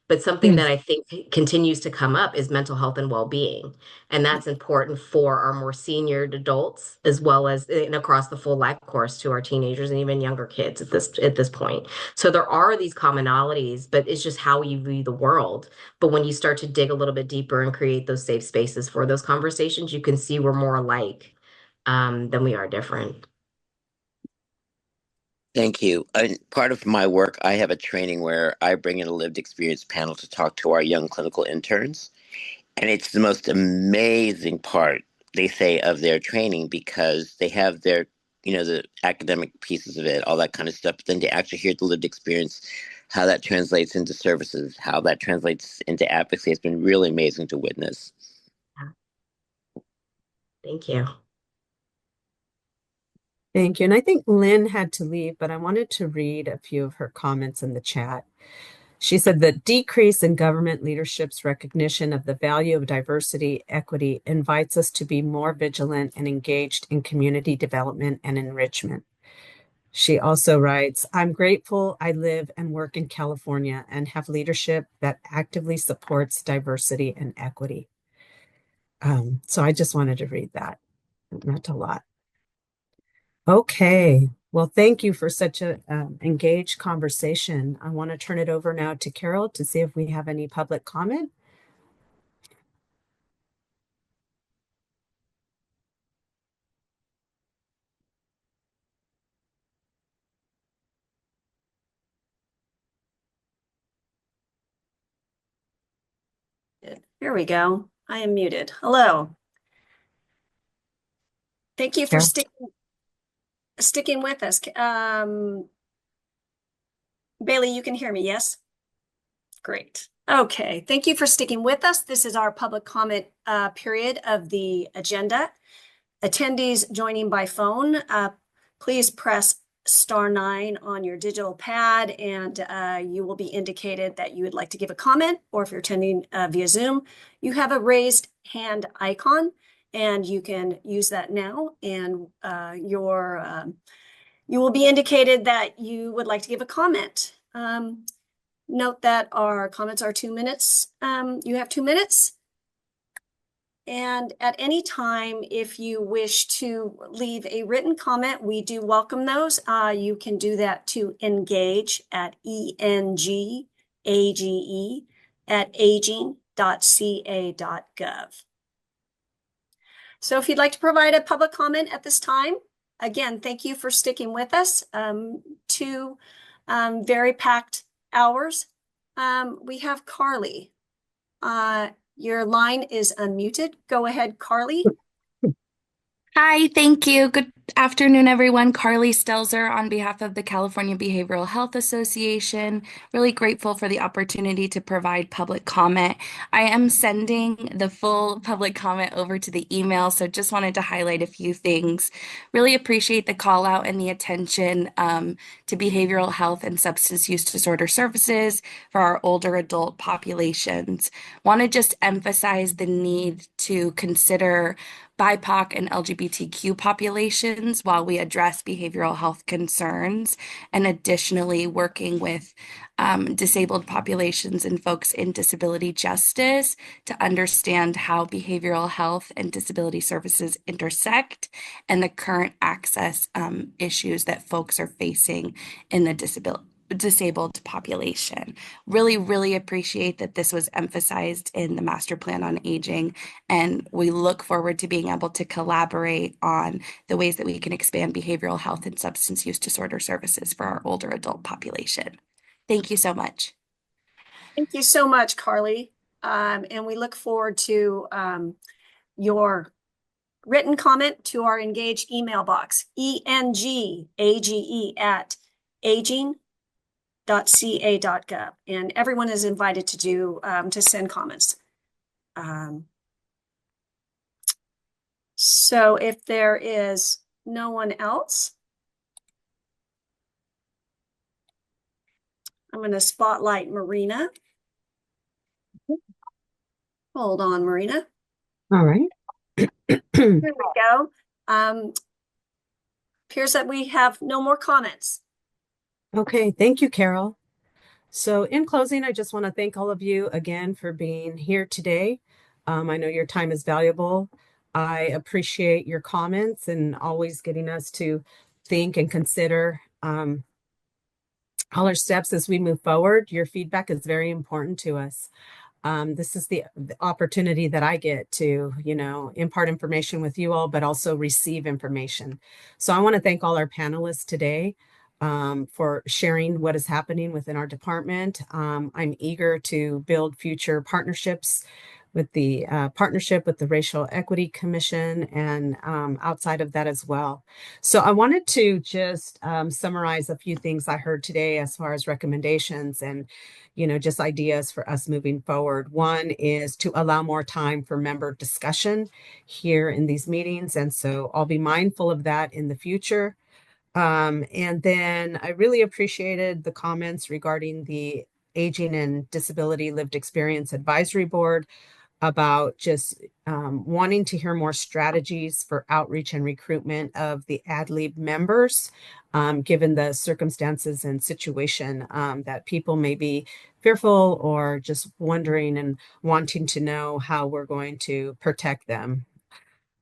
But something that I think continues to come up is mental health and well-being. And that's important for our more senior adults, as well as and across the full life course to our teenagers and even younger kids at this point. So there are these commonalities, but it's just how you view the world. But when you start to dig a little bit deeper and create those safe spaces for those conversations, you can see we're more alike than we are different. Thank you. And part of my work, I have a training where I bring in a lived experience panel to talk to our young clinical interns. And it's the most amazing part, they say, of their training, because they have their, the academic pieces of it, all that kind of stuff. But then to actually hear the lived experience, how that translates into services, how that translates into advocacy, has been really amazing to witness. Thank you. Thank you. And I think Lynn had to leave, but I wanted to read a few of her comments in the chat. She said the decrease in government leadership's recognition of the value of diversity, equity invites us to be more vigilant and engaged in community development and enrichment. She also writes, I'm grateful I live and work in California and have leadership that actively supports diversity and equity. So I just wanted to read that. It meant a lot. Okay. Well, thank you for such a engaged conversation. I want to turn it over now to Carol to see if we have any public comment. Here we go. I am muted. Hello. Thank you for Carol? sticking with us. Bailey, you can hear me, yes? Great. Okay, thank you for sticking with us. This is our public comment period of the agenda. Attendees joining by phone, please press *9 on your digital pad and you will be indicated that you would like to give a comment, or if you're attending via Zoom, you have a raised hand icon and you can use that now, and you will be indicated that you would like to give a comment. Note that our comments are 2 minutes. You have 2 minutes. And at any time, if you wish to leave a written comment, we do welcome those. You can do that to engage at engage@aging.ca.gov. So if you'd like to provide a public comment at this time, again, thank you for sticking with us. 2 very packed hours. We have Carly. Your line is unmuted. Go ahead, Carly. Hi, thank you. Good afternoon, everyone. Carly Stelzer on behalf of the California Behavioral Health Association. Really grateful for the opportunity to provide public comment. I am sending the full public comment over to the email, so just wanted to highlight a few things. Really appreciate the call out and the attention to behavioral health and substance use disorder services for our older adult populations. Want to just emphasize the need to consider BIPOC and LGBTQ populations while we address behavioral health concerns, and additionally working with disabled populations and folks in disability justice to understand how behavioral health and disability services intersect and the current access issues that folks are facing in the disabled population. Really appreciate that this was emphasized in the Master Plan on Aging, and we look forward to being able to collaborate on the ways that we can expand behavioral health and substance use disorder services for our older adult population. Thank you so much. Thank you so much, Carly. And we look forward to your written comment to our Engage email box, engage@aging.ca.gov. And everyone is invited to send comments. So if there is no one else, I'm going to spotlight Marina. Hold on, Marina. All right. Here we go. Appears that we have no more comments. Okay, thank you, Carol. So in closing, I just want to thank all of you again for being here today. I know your time is valuable. I appreciate your comments and always getting us to think and consider all our steps as we move forward. Your feedback is very important to us. This is the opportunity that I get to, impart information with you all, but also receive information. So I want to thank all our panelists today for sharing what is happening within our department. I'm eager to build future partnerships with the partnership with the Racial Equity Commission and outside of that as well. So I wanted to just summarize a few things I heard today as far as recommendations and, just ideas for us moving forward. One is to allow more time for member discussion here in these meetings. And so I'll be mindful of that in the future. And then I really appreciated the comments regarding the Aging and Disability Lived Experience Advisory Board about just wanting to hear more strategies for outreach and recruitment of the AdLib members, given the circumstances and situation that people may be fearful or just wondering and wanting to know how we're going to protect them.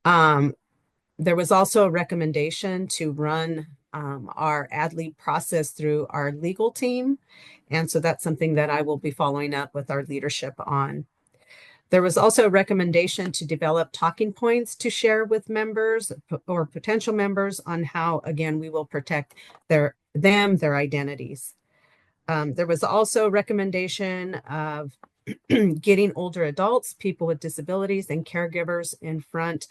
There was also a recommendation to run our AdLib process through our legal team. And so that's something that I will be following up with our leadership on. There was also a recommendation to develop talking points to share with members or potential members on how, again, we will protect their identities. There was also a recommendation of getting older adults, people with disabilities, and caregivers in front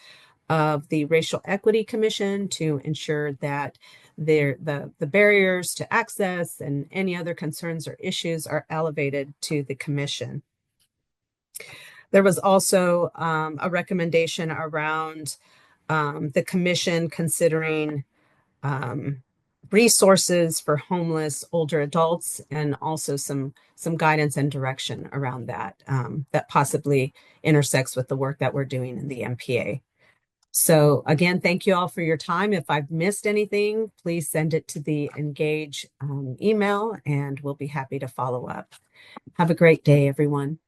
of the Racial Equity Commission to ensure that the barriers to access and any other concerns or issues are elevated to the commission. There was also a recommendation around the commission considering resources for homeless older adults and also some guidance and direction around that that possibly intersects with the work that we're doing in the MPA. So again, thank you all for your time. If I've missed anything, please send it to the Engage email and we'll be happy to follow up. Have a great day, everyone.